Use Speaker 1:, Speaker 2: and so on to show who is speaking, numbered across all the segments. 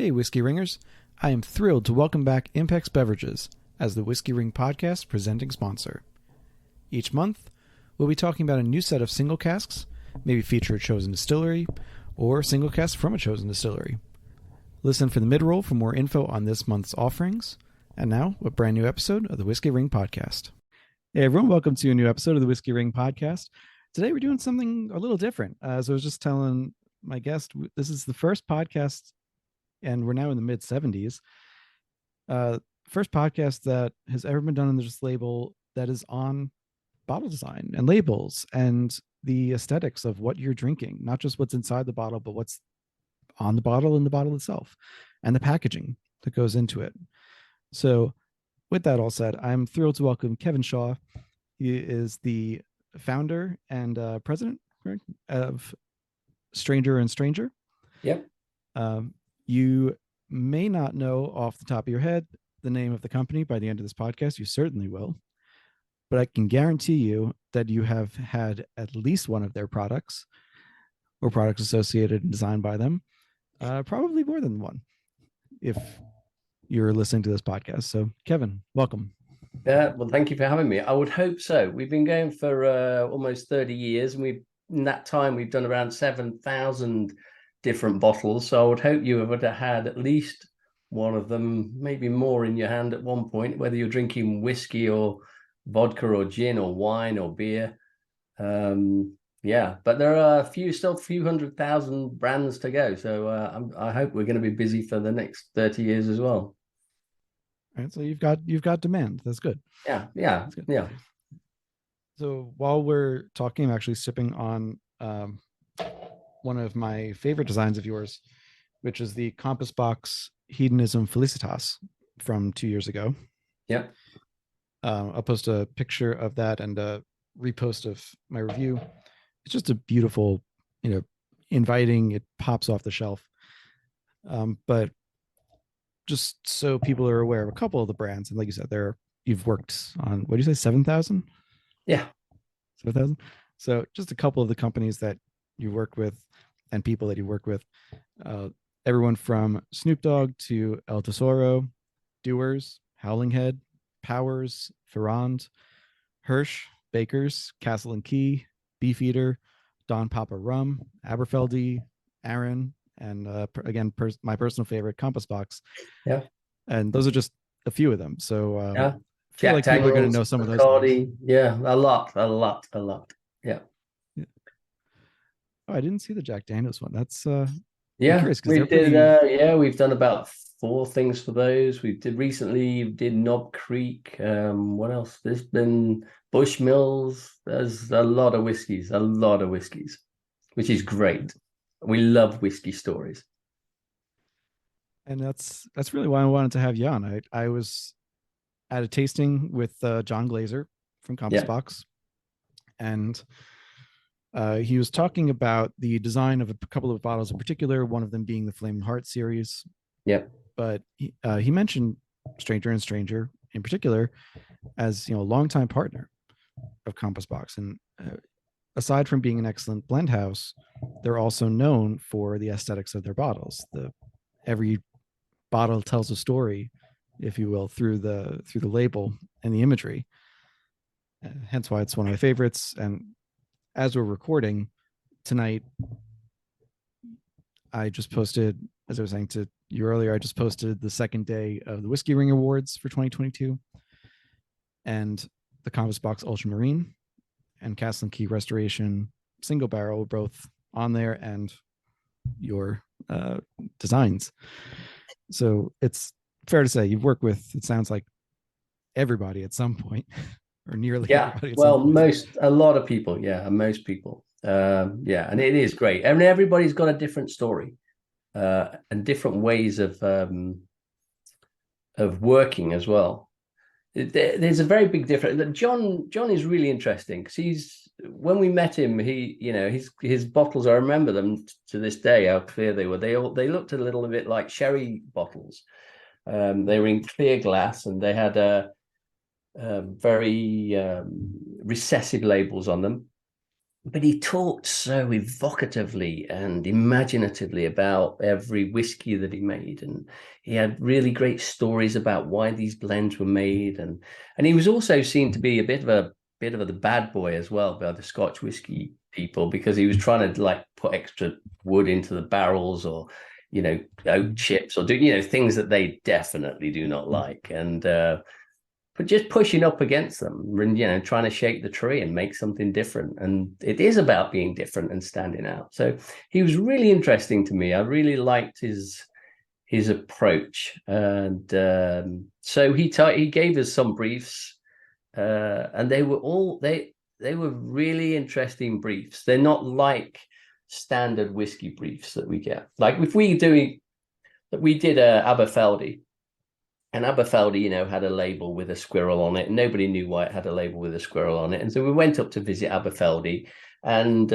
Speaker 1: Hey, Whiskey Ringers. I am thrilled to welcome back Impex Beverages as the Whiskey Ring Podcast presenting sponsor. Each month, we'll be talking about a new set of single casks, maybe feature a chosen distillery, or single casks from a chosen distillery. Listen for the mid-roll for more info on this month's offerings. And now, a brand new episode of the Whiskey Ring Podcast. Hey, everyone. Welcome to a new episode of the Whiskey Ring Podcast. Today, we're doing something a little different. As I was just telling my guest, this is the first podcast, and we're now in the mid-70s, first podcast that has ever been done under this label that is on bottle design and labels and the aesthetics of what you're drinking, not just what's inside the bottle, but what's on the bottle and the bottle itself and the packaging that goes into it. So with that all said, I'm thrilled to welcome Kevin Shaw. He is the founder and president, correct, of Stranger and Stranger.
Speaker 2: Yep.
Speaker 1: You may not know off the top of your head the name of the company by the end of this podcast. You certainly will. But I can guarantee you that you have had at least one of their products or products associated and designed by them, probably more than one, if you're listening to this podcast. So, Kevin, welcome.
Speaker 2: Well, thank you for having me. I would hope so. We've been going for almost 30 years, and in that time, we've done around 7,000 different bottles. So I would hope you would have had at least one of them, maybe more in your hand at one point, whether you're drinking whiskey or vodka or gin or wine or beer. But there are still a few 100,000 brands to go. So I hope we're going to be busy for the next 30 years as well.
Speaker 1: All right, so you've got demand. That's good.
Speaker 2: Yeah. Good. Yeah.
Speaker 1: So while we're talking, I'm actually sipping on one of my favorite designs of yours, which is the Compass Box Hedonism Felicitas from 2 years ago.
Speaker 2: Yep.
Speaker 1: I'll post a picture of that and a repost of my review. It's just a beautiful, inviting. It pops off the shelf. But just so people are aware of a couple of the brands, and like you said, you've worked on, what do you say, 7,000?
Speaker 2: Yeah.
Speaker 1: 7,000. So just a couple of the companies that you work with and people that you work with, everyone from Snoop Dogg to El Tesoro, Dewars, Howling Head, Powers, Ferrand, Hirsch, Bakers, Castle and Key, Beefeater, Don Papa Rum, Aberfeldy, Aaron, and again, my personal favorite, Compass Box.
Speaker 2: Yeah.
Speaker 1: And those are just a few of them. So
Speaker 2: yeah.
Speaker 1: I feel like people are going to know some of those names.
Speaker 2: Yeah, a lot. Yeah.
Speaker 1: Oh, I didn't see the Jack Daniels one. That's
Speaker 2: we've done about 4 things for those. We did Knob Creek. What else? There's been Bushmills. There's a lot of whiskeys, which is great. We love whiskey stories.
Speaker 1: And that's really why I wanted to have you on. I was at a tasting with John Glazer from Compass Box, and he was talking about the design of a couple of bottles in particular, one of them being the Flaming Heart series.
Speaker 2: Yeah.
Speaker 1: But he mentioned Stranger and Stranger in particular as a longtime partner of Compass Box. And aside from being an excellent blend house, they're also known for the aesthetics of their bottles. Every bottle tells a story, if you will, through the label and the imagery. Hence why it's one of my favorites. And as we're recording tonight, I just posted, as I was saying to you earlier, I just posted the second day of the Whiskey Ring Awards for 2022. And the Compass Box Ultramarine and Castle and Key Restoration Single Barrel were both on there, and your designs. So it's fair to say you've worked with, it sounds like, everybody at some point. Or nearly everybody.
Speaker 2: A lot of people, most people. And it is great. I mean, everybody's got a different story and different ways of working as well. There's a very big difference. John is really interesting because when we met him, his bottles, I remember them to this day, how clear they were. They looked a little bit like sherry bottles. They were in clear glass, and they had very recessive labels on them. but he talked so evocatively and imaginatively about every whiskey that he made, and he had really great stories about why these blends were made, and he was also seen to be a bit of the bad boy as well by the Scotch whiskey people, because he was trying to like put extra wood into the barrels, or oak chips, or do things that they definitely do not like, and but just pushing up against them and trying to shake the tree and make something different. And it is about being different and standing out. So he was really interesting to me. I really liked his approach. And so he gave us some briefs, and they were really interesting briefs. They're not like standard whiskey briefs that we get. Like if we did a Aberfeldy. And Aberfeldy, had a label with a squirrel on it, and nobody knew why it had a label with a squirrel on it. And so we went up to visit Aberfeldy, and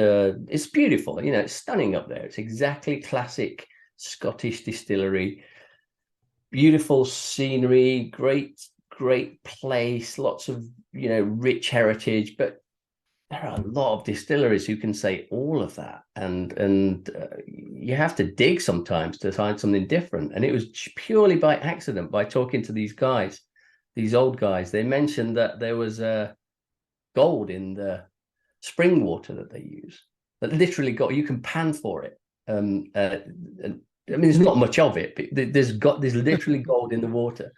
Speaker 2: it's beautiful. It's stunning up there. It's exactly classic Scottish distillery, beautiful scenery, great place, lots of rich heritage. But there are a lot of distilleries who can say all of that, and you have to dig sometimes to find something different. And it was purely by accident, by talking to these guys, these old guys. They mentioned that there was gold in the spring water that they use, that literally you can pan for it. And I mean, there's not much of it, but there's literally gold in the water.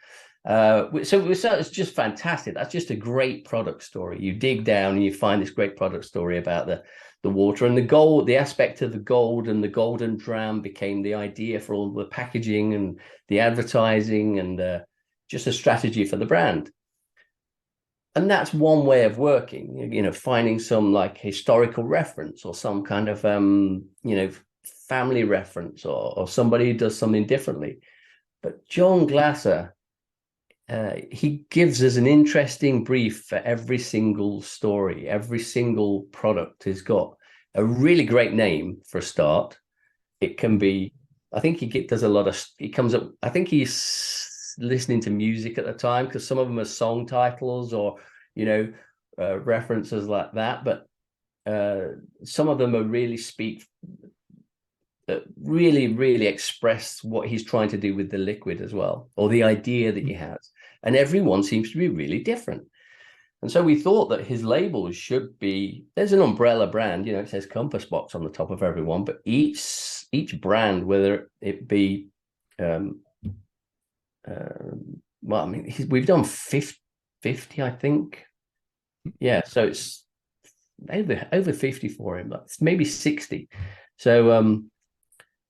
Speaker 2: So it's just fantastic. That's just a great product story. You dig down and you find this great product story about the water, and the gold. The aspect of the gold and the golden dram became the idea for all the packaging and the advertising, and just a strategy for the brand. And that's one way of working, finding some like historical reference, or some kind of family reference, or somebody who does something differently. But John Glasser, he gives us an interesting brief for every single story. Every single product has got a really great name for a start. It can be, I think does a lot of, he comes up, I think he's listening to music at the time, because some of them are song titles, or, references like that. But some of them are really really express what he's trying to do with the liquid as well, or the idea that he has. And everyone seems to be really different. And so we thought that his labels should be, there's an umbrella brand, it says Compass Box on the top of everyone, but each brand, whether it be, well, I mean, we've done 50, I think. Yeah. So it's over 50 for him, but it's maybe 60. So,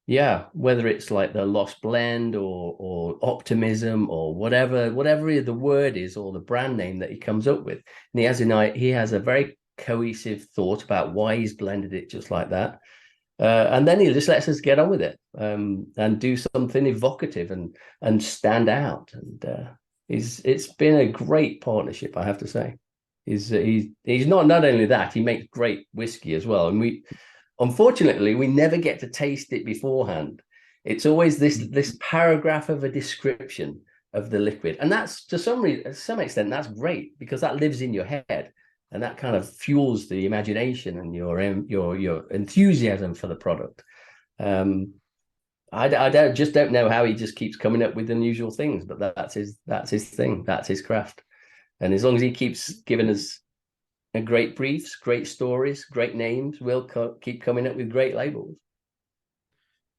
Speaker 2: yeah, whether it's like the Lost Blend, or Optimism, or whatever the word is, or the brand name that he comes up with, and he has a very cohesive thought about why he's blended it just like that, and then he just lets us get on with it, and do something evocative and stand out. And it's been a great partnership, I have to say. He's not only that, he makes great whiskey as well, and unfortunately, we never get to taste it beforehand. It's always this paragraph of a description of the liquid, and that's to some extent that's great, because that lives in your head, and that kind of fuels the imagination and your enthusiasm for the product. I don't know how he just keeps coming up with unusual things, but that's his thing, that's his craft, and as long as he keeps giving us great briefs, great stories, great names, we'll keep coming up with great labels.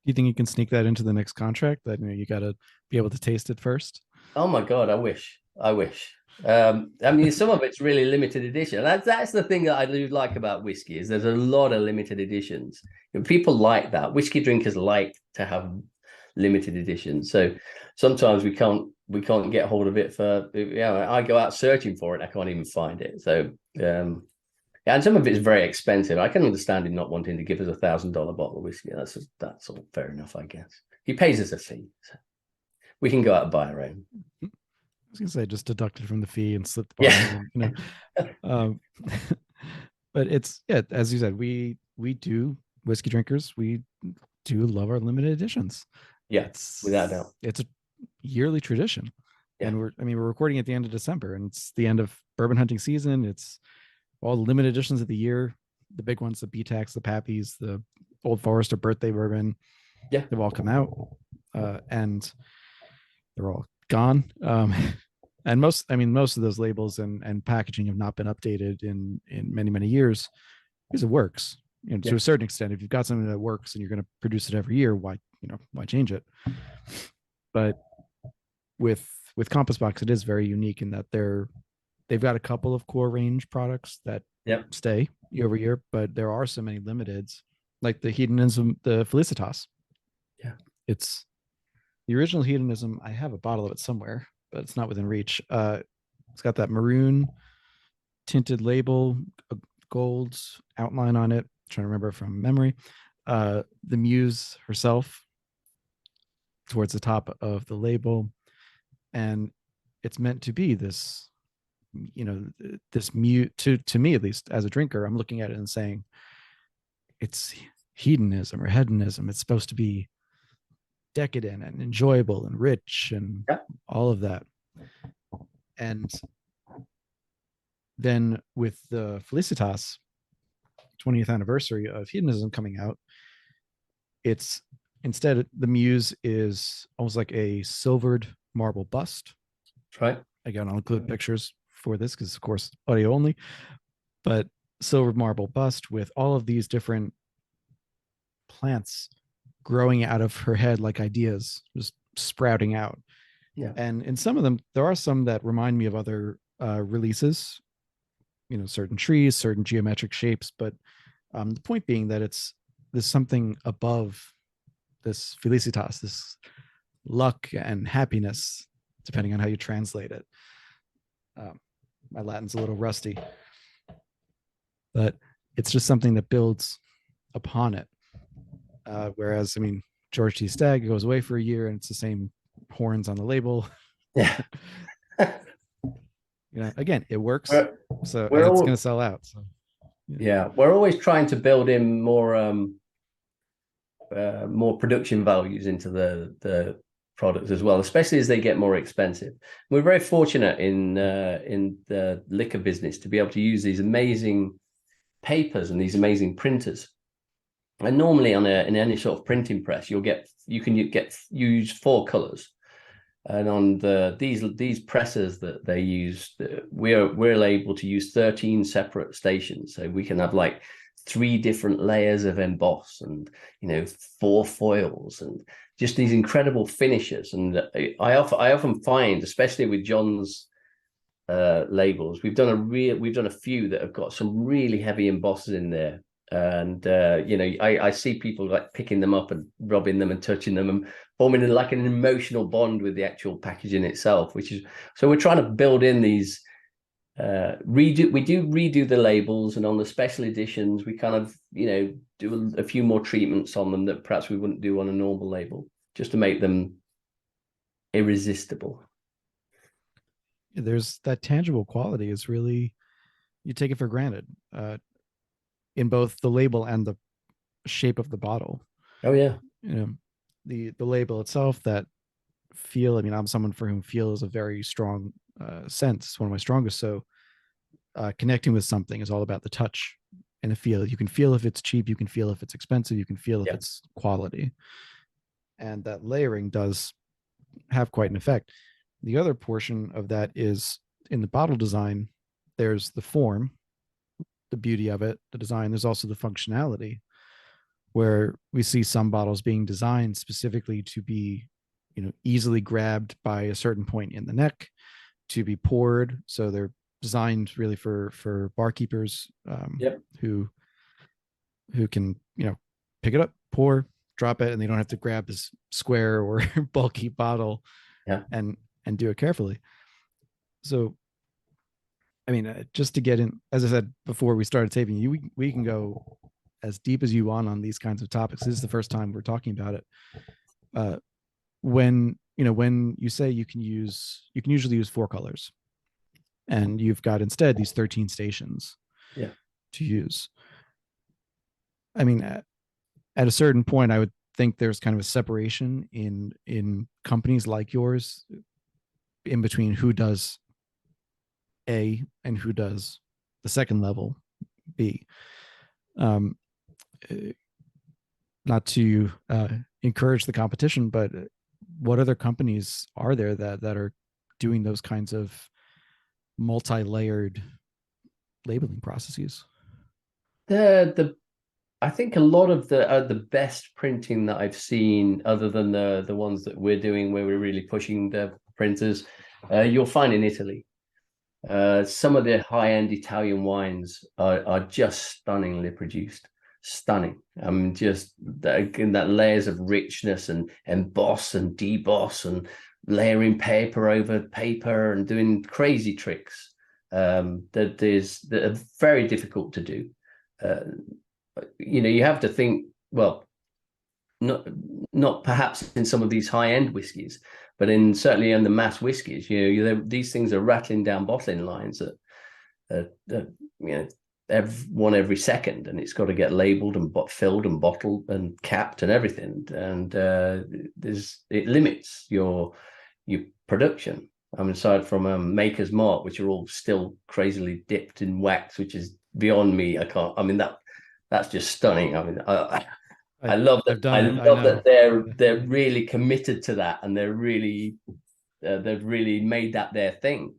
Speaker 1: Do you think you can sneak that into the next contract, that you got to be able to taste it first?
Speaker 2: Oh my God, I wish. I mean, some of it's really limited edition. That's the thing that I do like about whiskey, is there's a lot of limited editions. People like that. Whiskey drinkers like to have limited editions. So sometimes we can't get hold of it I go out searching for it, I can't even find it. So and some of it's very expensive. I can understand him not wanting to give us $1,000 bottle of whiskey. That's all fair enough, I guess. He pays us a fee, so we can go out and buy our own.
Speaker 1: I was gonna say, just deduct it from the fee and slip the bottle.
Speaker 2: Yeah.
Speaker 1: But it's, as you said, we do, whiskey drinkers, we do love our limited editions.
Speaker 2: Yeah, without a doubt.
Speaker 1: It's a yearly tradition.
Speaker 2: Yeah.
Speaker 1: And we're recording at the end of December, and it's the end of bourbon hunting season. It's all the limited editions of the year. the big ones, the BTACs, the Pappies, the Old Forester birthday bourbon.
Speaker 2: Yeah.
Speaker 1: They've all come out, and they're all gone. And most of those labels and packaging have not been updated in many, many years because it works. To a certain extent, if you've got something that works and you're going to produce it every year, why change it? But with Compass Box, it is very unique in that they've got a couple of core range products that stay year over year, but there are so many limiteds, like the Hedonism, the Felicitas.
Speaker 2: Yeah,
Speaker 1: it's the original Hedonism. I have a bottle of it somewhere, but it's not within reach. It's got that maroon tinted label, a gold outline on it. I'm trying to remember from memory. The Muse herself towards the top of the label, and it's meant to be this, this mute to me, at least as a drinker. I'm looking at it and saying it's hedonism or hedonism. It's supposed to be decadent and enjoyable and rich and all of that. And then with the Felicitas 20th anniversary of hedonism coming out, it's instead the Muse is almost like a silvered marble bust.
Speaker 2: Right.
Speaker 1: Again, I'll include pictures for this because, of course, audio only. But silver marble bust with all of these different plants growing out of her head like ideas, just sprouting out.
Speaker 2: Yeah.
Speaker 1: And in some of them, there are some that remind me of other releases, certain trees, certain geometric shapes. But the point being that there's something above this Felicitas, this luck and happiness, depending on how you translate it. My Latin's a little rusty, but it's just something that builds upon it. Whereas, George T. Stagg goes away for a year and it's the same horns on the label.
Speaker 2: Yeah.
Speaker 1: Again, it works. So
Speaker 2: it's
Speaker 1: going to sell out. So,
Speaker 2: yeah, we're always trying to build in more production values into the products as well, especially as they get more expensive. We're very fortunate in the liquor business to be able to use these amazing papers and these amazing printers. And normally in any sort of printing press, you can use 4 colors. And on these presses that they use, we're able to use 13 separate stations. So we can have like 3 different layers of emboss and 4 foils and just these incredible finishes. And I often find, especially with John's labels, we've done a few that have got some really heavy embosses in there. And I see people like picking them up and rubbing them and touching them and forming like an emotional bond with the actual packaging itself, so we're trying to build in these redo the labels, and on the special editions we kind of do a few more treatments on them that perhaps we wouldn't do on a normal label, just to make them irresistible.
Speaker 1: There's that tangible quality is really, you take it for granted in both the label and the shape of the bottle.
Speaker 2: Oh yeah.
Speaker 1: The label itself, that feel, I'm someone for whom feel is a very strong sense. It's one of my strongest. So connecting with something is all about the touch and the feel. You can feel if it's cheap, you can feel if it's expensive, you can feel if it's quality. And that layering does have quite an effect. The other portion of that is in the bottle design. There's the form, the beauty of it, the design. There's also the functionality, where we see some bottles being designed specifically to be, easily grabbed by a certain point in the neck, to be poured. So they're designed really for barkeepers who can, pick it up, pour, drop it, and they don't have to grab this square or bulky bottle and do it carefully. So just to get in, as I said before we started taping, we can go as deep as you want on these kinds of topics. This is the first time we're talking about it. When you say you can usually use 4 colors, and you've got instead these 13 stations to use. At a certain point, I would think there's kind of a separation in companies like yours in between who does A and who does the second level, B. Um, not to encourage the competition, but what other companies are there that are doing those kinds of multi-layered labeling processes?
Speaker 2: The I think a lot of the best printing that I've seen, other than the ones that we're doing, where we're really pushing the printers, you'll find in Italy. Some of the high-end Italian wines are just stunningly produced. Stunning. Just that layers of richness and emboss and deboss and layering paper over paper and doing crazy tricks. That are very difficult to do. You have to think, well, not perhaps in some of these high-end whiskies, but certainly in the mass whiskies, these things are rattling down bottling lines every second, and it's got to get labeled and filled and bottled and capped and everything, and it limits your production. Aside from Maker's Mark, which are all still crazily dipped in wax, which is beyond me. I can't. That's just stunning. I love that. I love that they're really committed to that, and they've really made that their thing.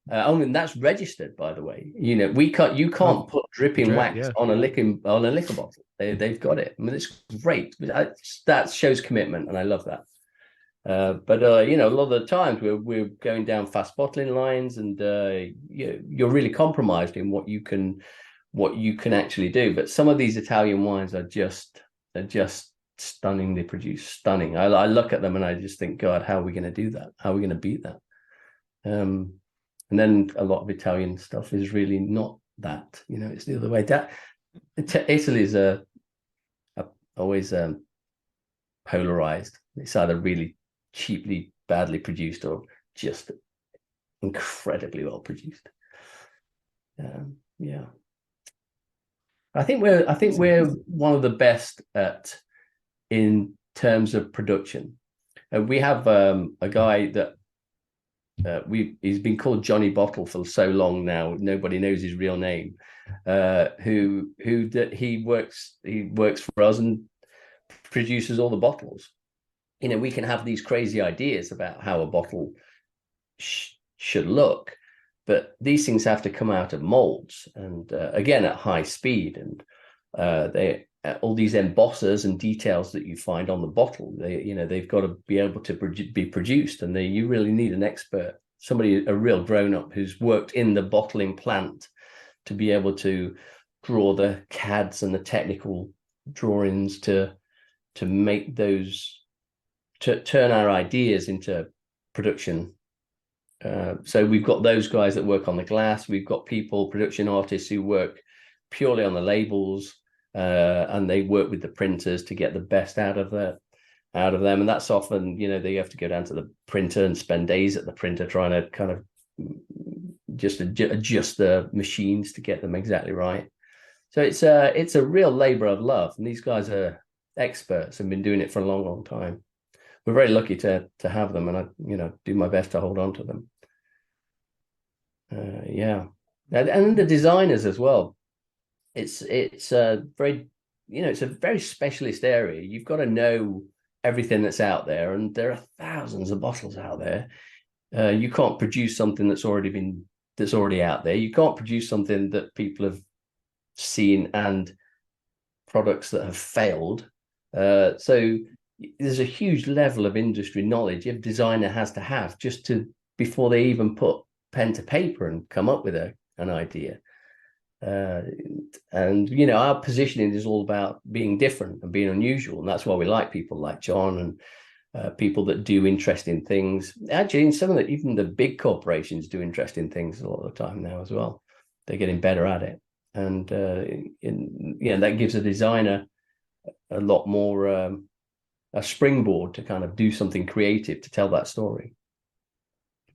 Speaker 2: That's registered, by the way. You can't put dripping wax on a liquor bottle. They've got it. It's great. That shows commitment, and I love that. But a lot of the times we're going down fast bottling lines, and you're really compromised in what you can actually do. But some of these Italian wines are just stunningly produced. Stunning. I look at them and I just think, God, how are we going to do that? How are we going to beat that? And then a lot of Italian stuff is really not that. It's the other way. Italy is always polarized. It's either really cheaply, badly produced, or just incredibly well produced. Yeah. I think we're one of the best in terms of production. We have a guy that he's been called Johnny Bottle for so long now, nobody knows his real name. He works for us and produces all the bottles. We can have these crazy ideas about how a bottle should look, but these things have to come out of molds, and again at high speed, and all these embossers and details that you find on the bottle, they've got to be able to be produced, and you really need an expert, a real grown-up who's worked in the bottling plant to be able to draw the CADs and the technical drawings to make those, to turn our ideas into production. So we've got those guys that work on the glass. We've got production artists who work purely on the labels, and they work with the printers to get the best out of them. And that's often, they have to go down to the printer and spend days at the printer trying to kind of just adjust the machines to get them exactly right. So it's a real labor of love, and these guys are experts and been doing it for a long, long time. We're very lucky to have them, and I do my best to hold on to them. And the designers as well. It's a very specialist area. You've got to know everything that's out there, and there are thousands of bottles out there. You can't produce something that's already out there. You can't produce something that people have seen and products that have failed. So there's a huge level of industry knowledge a designer has to have before they even put pen to paper and come up with an idea. And our positioning is all about being different and being unusual, and that's why we like people like John and people that do interesting things. Actually, in some of even the big corporations do interesting things a lot of the time now as well. They're getting better at it, and that gives a designer a lot more a springboard to kind of do something creative to tell that story.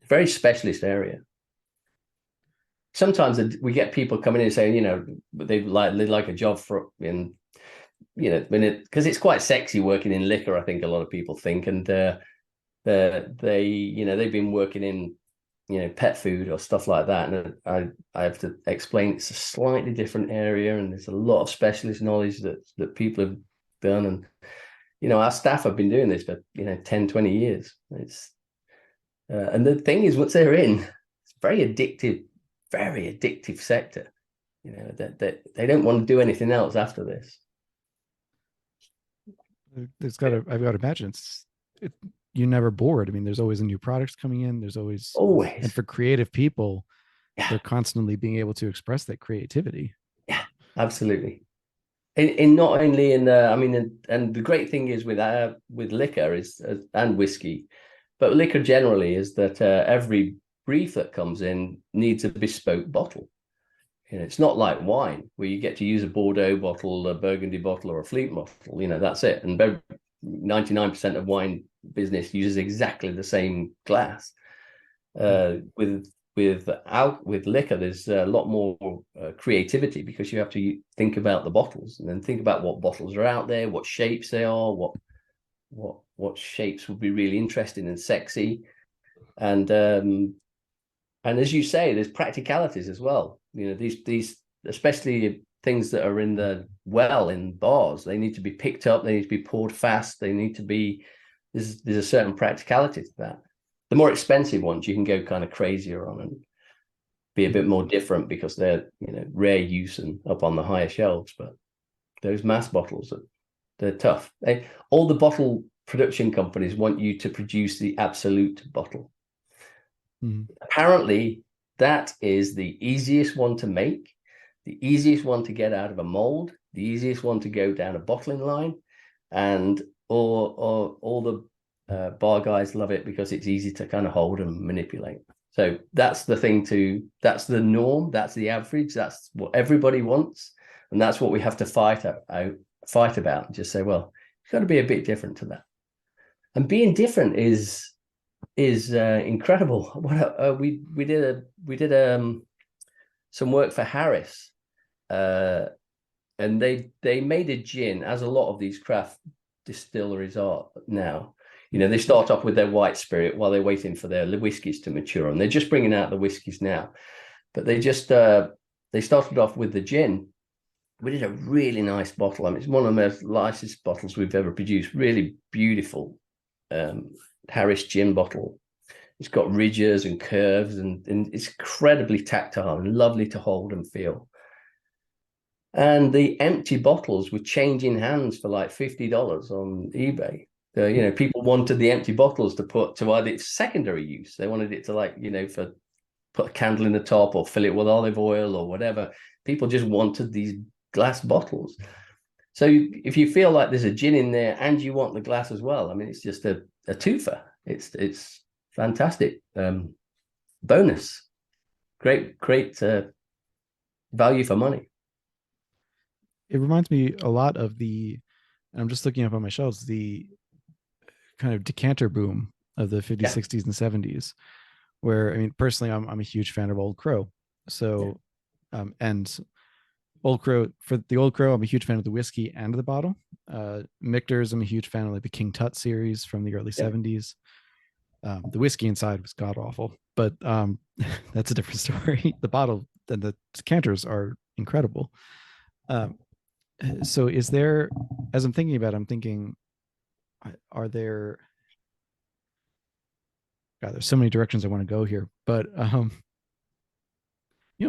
Speaker 2: Very specialist area. Sometimes we get people coming in and saying, they like a job because it's quite sexy working in liquor. I think a lot of people think, and they've been working in pet food or stuff like that. And I have to explain it's a slightly different area, and there's a lot of specialist knowledge that people have done. And, our staff have been doing this for, 10, 20 years. And the thing is, once they're in, it's very addictive sector. That they don't want to do anything else after this.
Speaker 1: I've got to imagine you're never bored. I mean, there's always a new products coming in. There's always, and for creative people, they're constantly being able to express that creativity.
Speaker 2: Yeah, absolutely. In not only in and the great thing is with liquor and whiskey, but liquor generally is that every brief that comes in needs a bespoke bottle. It's not like wine where you get to use a Bordeaux bottle, a Burgundy bottle, or a Fleet bottle. That's it. And 99% of wine business uses exactly the same glass. With liquor, there's a lot more creativity, because you have to think about the bottles and then think about what bottles are out there, what shapes they are, what shapes would be really interesting and sexy, and as you say, there's practicalities as well. These especially things that are in bars, they need to be picked up, they need to be poured fast, they need to be. There's a certain practicality to that. The more expensive ones you can go kind of crazier on and be a bit more different, because they're rare use and up on the higher shelves. But those mass bottles, they're tough. All the bottle production companies want you to produce the absolute bottle. Apparently, that is the easiest one to make, the easiest one to get out of a mold, the easiest one to go down a bottling line, and all the bar guys love it because it's easy to kind of hold and manipulate. So that's the thing that's the norm, that's the average, that's what everybody wants, and that's what we have to fight about. Just say, well, you've got to be a bit different to that. And being different is incredible. We did some work for Harris, and they made a gin, as a lot of these craft distilleries are now. They start off with their white spirit while they're waiting for their whiskies to mature, and they're just bringing out the whiskies now. But they started off with the gin. We did a really nice bottle. I mean, it's one of the most nicest bottles we've ever produced. Really beautiful Harris gin bottle. It's got ridges and curves, and it's incredibly tactile and lovely to hold and feel. And the empty bottles were changing hands for like $50 on eBay. People wanted the empty bottles to put to either secondary use. They wanted it to for put a candle in the top or fill it with olive oil or whatever. People just wanted these glass bottles. So if you feel like there's a gin in there and you want the glass as well, I mean, it's just a twofer. It's fantastic. Bonus. Great value for money.
Speaker 1: It reminds me a lot of and I'm just looking up on my shelves, the kind of decanter boom of the 50s, 60s, and 70s, where, I mean, personally, I'm a huge fan of Old Crow. So, and Old Crow, for the Old Crow, I'm a huge fan of the whiskey and the bottle. Michter's, I'm a huge fan of the King Tut series from the early 70s. The whiskey inside was god awful, but that's a different story. The bottle and the decanters are incredible. So is there, as I'm thinking about it, I'm thinking, are there, God, there's so many directions I want to go here, but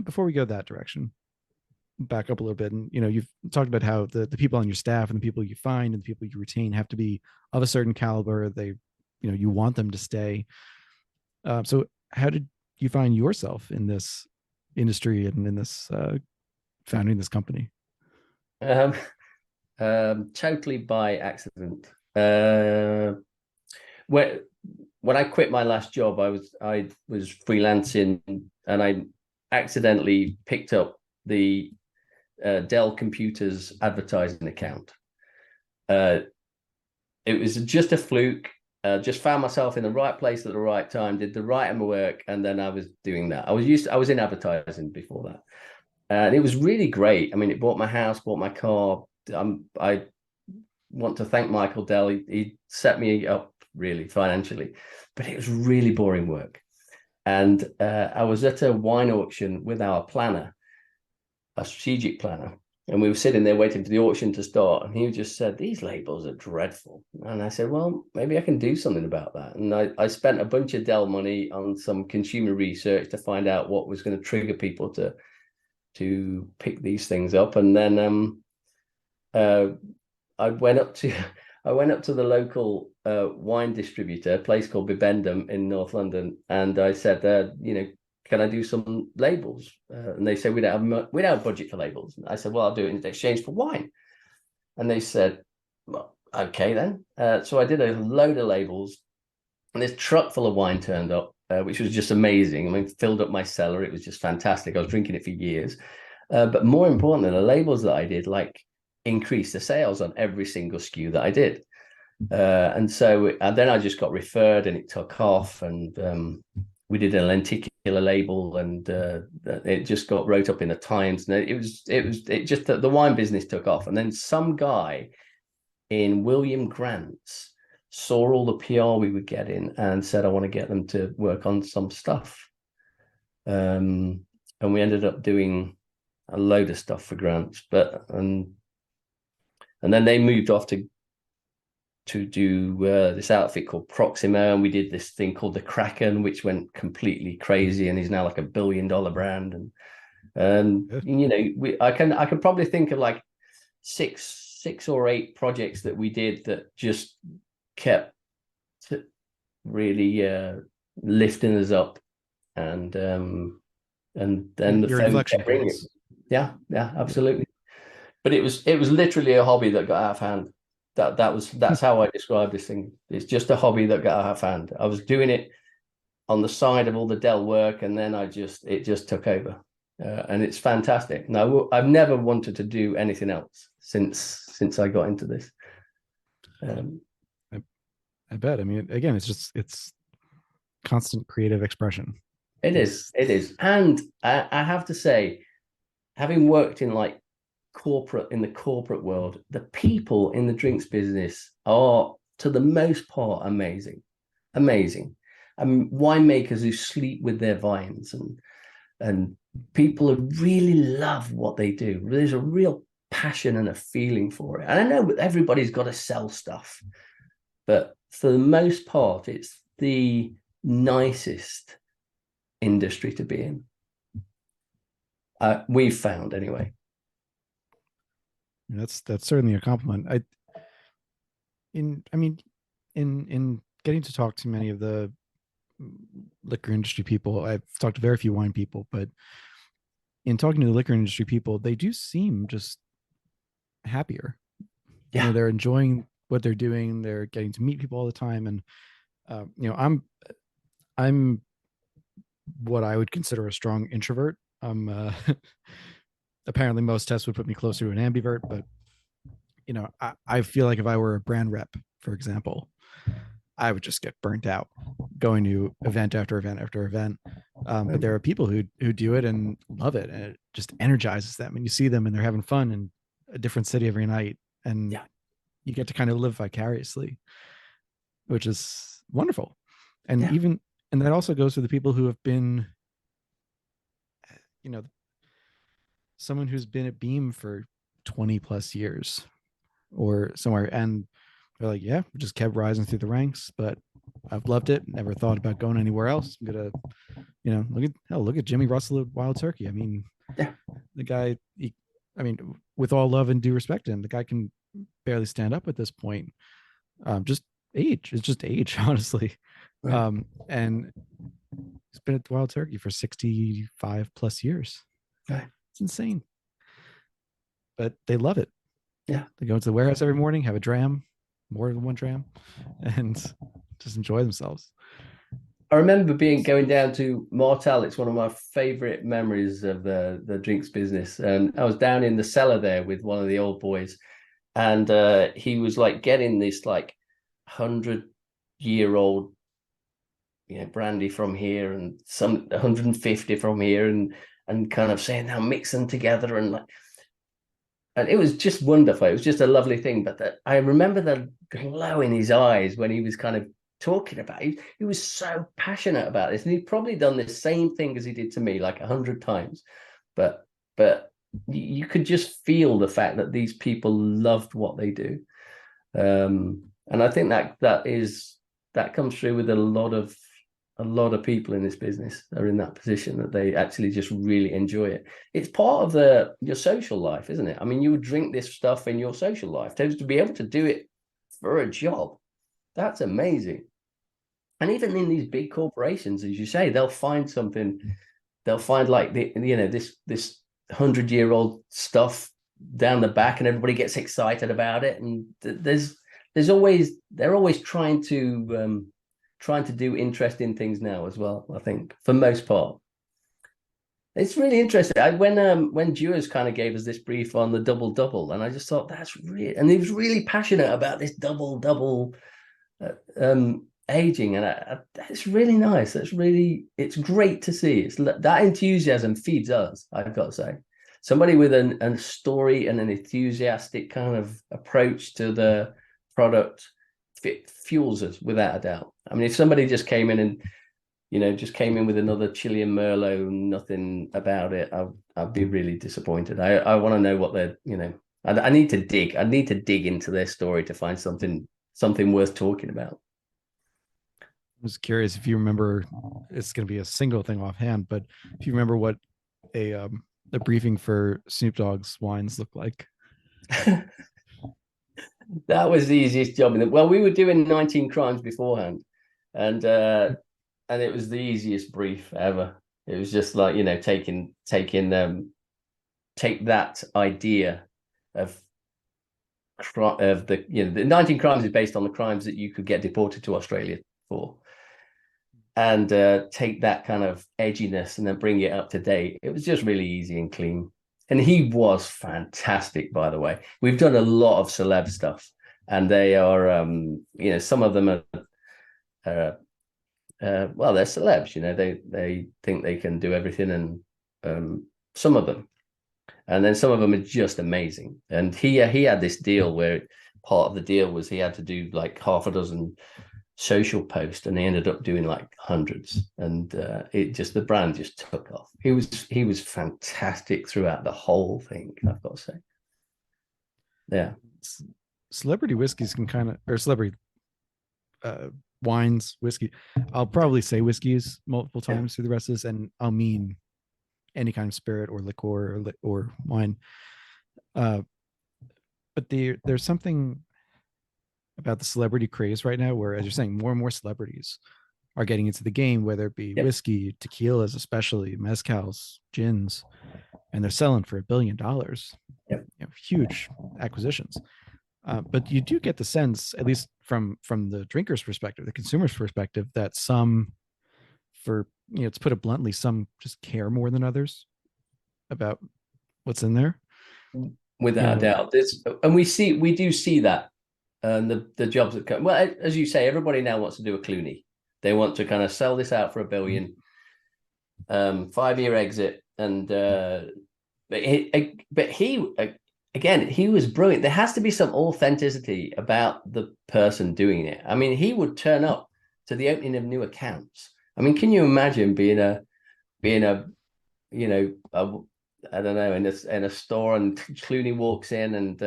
Speaker 1: before we go that direction, back up a little bit, and you've talked about how the people on your staff and the people you find and the people you retain have to be of a certain caliber. They, you want them to stay. So how did you find yourself in this industry and in this founding this company?
Speaker 2: Totally by accident. When I quit my last job, I was freelancing, and I accidentally picked up the Dell Computers advertising account. It was just a fluke. Just found myself in the right place at the right time, did the right work, and then I was doing that. I was in advertising before that, and it was really great. I mean, it bought my house, bought my car. I want to thank Michael Dell. He set me up really financially, but it was really boring work. And I was at a wine auction with our planner, a strategic planner, and we were sitting there waiting for the auction to start. And he just said, "These labels are dreadful." And I said, "Well, maybe I can do something about that." And I spent a bunch of Dell money on some consumer research to find out what was going to trigger people to pick these things up. And then I went up to the local wine distributor, a place called Bibendum in North London, and I said, can I do some labels? And they said, we don't have budget for labels. And I said, well, I'll do it in exchange for wine. And they said, well, okay then. So I did a load of labels, and this truck full of wine turned up, which was just amazing. I mean, filled up my cellar. It was just fantastic. I was drinking it for years. But more importantly, the labels that I did, increased the sales on every single SKU that I did. And then I just got referred, and it took off, and we did a lenticular label, and it just got wrote up in the Times, and it just the wine business took off. And then some guy in William Grant's saw all the PR we were getting and said, I want to get them to work on some stuff. And we ended up doing a load of stuff for Grant's, and then they moved off to do this outfit called Proxima, and we did this thing called the Kraken, which went completely crazy and is now like $1 billion brand. And I can probably think of like six or eight projects that we did that just kept really lifting us up, and then the phone kept ringing. Yeah, absolutely. But it was literally a hobby that got out of hand. That's how I describe this thing. It's just a hobby that got out of hand. I was doing it on the side of all the Dell work, and then it just took over, and it's fantastic. No, I've never wanted to do anything else since I got into this.
Speaker 1: I bet. I mean, again, it's constant creative expression.
Speaker 2: It is, and I have to say, having worked in the corporate world, the people in the drinks business are, to the most part, amazing. Winemakers who sleep with their vines, and people who really love what they do. There's a real passion and a feeling for it. And I know everybody's got to sell stuff, but for the most part, it's the nicest industry to be in. We've found, anyway.
Speaker 1: That's certainly a compliment. In getting to talk to many of the liquor industry people, I've talked to very few wine people, but in talking to the liquor industry people, they do seem just happier.
Speaker 2: Yeah,
Speaker 1: they're enjoying what they're doing. They're getting to meet people all the time, and I'm what I would consider a strong introvert. Apparently most tests would put me closer to an ambivert, but I feel like if I were a brand rep, for example, I would just get burnt out going to event after event after event. But there are people who do it and love it, and it just energizes them, and you see them and they're having fun in a different city every night, and you get to kind of live vicariously, which is wonderful. And and that also goes to the people who have been, someone who's been at Beam for 20 plus years or somewhere, and they're like, yeah, we just kept rising through the ranks, but I've loved it. Never thought about going anywhere else. I'm gonna, look at Jimmy Russell at Wild Turkey. I mean, the guy, with all love and due respect to him, the guy can barely stand up at this point. Just age. It's just age, honestly. Right. And he's been at Wild Turkey for 65 plus years.
Speaker 2: Right.
Speaker 1: It's insane. But they love it.
Speaker 2: Yeah.
Speaker 1: They go into the warehouse every morning, have a dram, more than one dram, and just enjoy themselves.
Speaker 2: I remember going down to Martel. It's one of my favorite memories of the drinks business. And I was down in the cellar there with one of the old boys, and he was like getting this like 100-year-old brandy from here and some 150 from here, and kind of saying, now mix them together, and it was just wonderful. It was just a lovely thing. But I remember the glow in his eyes when he was kind of talking about. He was so passionate about this, and he'd probably done the same thing as he did to me like 100 times. But you could just feel the fact that these people loved what they do. And I think that comes through with a lot of people in this business are in that position, that they actually just really enjoy it. It's part of your social life, isn't it? I mean, you would drink this stuff in your social life. To be able to do it for a job, that's amazing. And even in these big corporations, as you say, they'll find something. They'll find like this 100-year-old stuff down the back, and everybody gets excited about it. And they're always trying to do interesting things now as well. I think for most part, it's really interesting. When Dewars kind of gave us this brief on the double, and I just thought that's really, and he was really passionate about this double aging, and it's really nice. It's great to see. It's that enthusiasm feeds us, I've got to say. Somebody with a story and an enthusiastic kind of approach to the product fuels us without a doubt. I mean, if somebody just came in and with another Chilean Merlot, nothing about it, I'd be really disappointed. I want to know what they're, I need to dig. I need to dig into their story to find something worth talking about.
Speaker 1: I was curious if you remember, it's going to be a single thing offhand, but if you remember what a briefing for Snoop Dogg's wines looked like.
Speaker 2: That was the easiest job. Well, we were doing 19 Crimes beforehand, and it was the easiest brief ever. It was just like, take that idea of the 19 Crimes is based on the crimes that you could get deported to Australia for, and take that kind of edginess and then bring it up to date. It was just really easy and clean. And he was fantastic, by the way. We've done a lot of celeb stuff, and they are, some of them are, well, they're celebs. They think they can do everything, and some of them, and then some of them are just amazing. And he had this deal where part of the deal was he had to do like half a dozen social post, and they ended up doing like hundreds, and the brand just took off. He was fantastic throughout the whole thing, I've got to say. Yeah,
Speaker 1: celebrity whiskeys can kind of, or celebrity wines, whiskey, I'll probably say whiskeys multiple times through the rest of this, and I'll mean any kind of spirit or liqueur or wine, but there's something about the celebrity craze right now where, as you're saying, more and more celebrities are getting into the game, whether it be whiskey, tequilas, especially mezcals, gins, and they're selling for $1 billion. Huge acquisitions. But you do get the sense, at least from the drinker's perspective, the consumer's perspective, that some, to put it bluntly, some just care more than others about what's in there.
Speaker 2: Without a doubt. And we do see that. And the jobs that come, well, as you say, everybody now wants to do a Clooney. They want to kind of sell this out for $1 billion, 5-year exit. And but he again, he was brilliant. There has to be some authenticity about the person doing it. I mean, he would turn up to the opening of new accounts. I mean, can you imagine being a I don't know, in a store, and Clooney walks in, and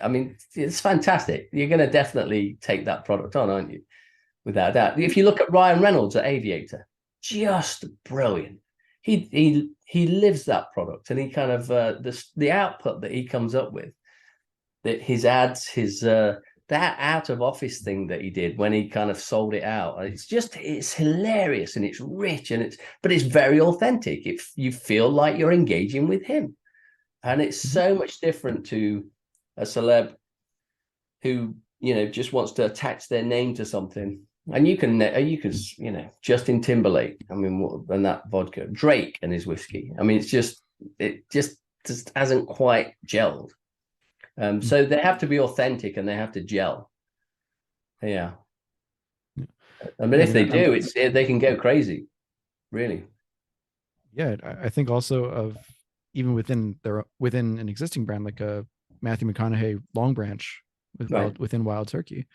Speaker 2: I mean, it's fantastic. You're going to definitely take that product on, aren't you? Without a doubt. If you look at Ryan Reynolds at Aviator, just brilliant. He lives that product, and he kind of the output that he comes up with, that his ads, that out of office thing that he did when he kind of sold it out. It's hilarious, and it's rich, but it's very authentic. You feel like you're engaging with him, and it's so much different to a celeb who just wants to attach their name to something. And you can Justin Timberlake, I mean, and that vodka, Drake and his whiskey, I mean, it just hasn't quite gelled. So they have to be authentic, and they have to gel. I mean, if they do, they can go crazy, really.
Speaker 1: I think also of even within an existing brand, like a Matthew McConaughey Long Branch within Wild Turkey,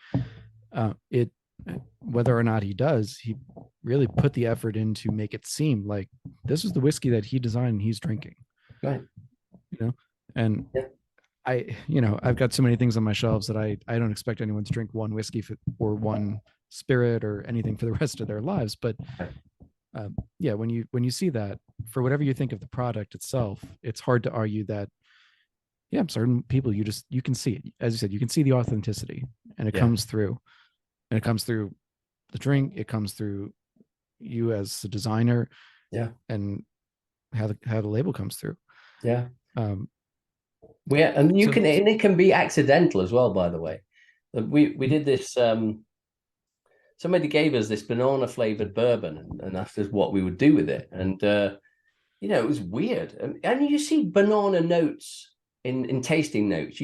Speaker 1: whether or not he does, he really put the effort in to make it seem like this is the whiskey that he designed and he's drinking.
Speaker 2: Right.
Speaker 1: You know, and
Speaker 2: Yeah.
Speaker 1: I've got so many things on my shelves that I don't expect anyone to drink one whiskey or one spirit or anything for the rest of their lives. But yeah, when you see that, for whatever you think of the product itself, it's hard to argue that, yeah, certain people you can see it. As you said, you can see the authenticity, and it
Speaker 2: Yeah.
Speaker 1: comes through, and it comes through the drink. It comes through you as the designer,
Speaker 2: Yeah.
Speaker 1: and how the label comes through.
Speaker 2: Yeah.
Speaker 1: Um,
Speaker 2: Yeah, and you
Speaker 1: so
Speaker 2: can, and it can be accidental as well, by the way. We did this, somebody gave us this banana flavored bourbon, and asked us what we would do with it. And it was weird. And you see banana notes in tasting notes.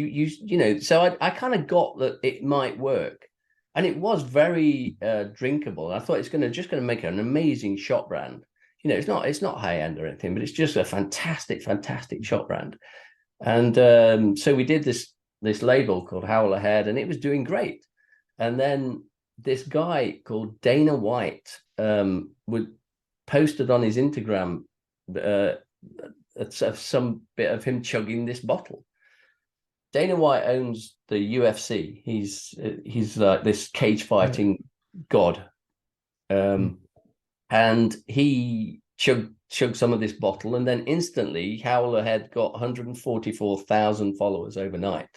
Speaker 2: So I kind of got that it might work. And it was very drinkable. I thought it's just gonna make an amazing shot brand. It's not high end or anything, but it's just a fantastic, fantastic shot brand. And so we did this label called Howling Head, and it was doing great. And then this guy called Dana White would posted on his Instagram some bit of him chugging this bottle. Dana White owns the UFC. He's like this cage fighting god, and he chugged some of this bottle, and then instantly Howler had got 144,000 followers overnight,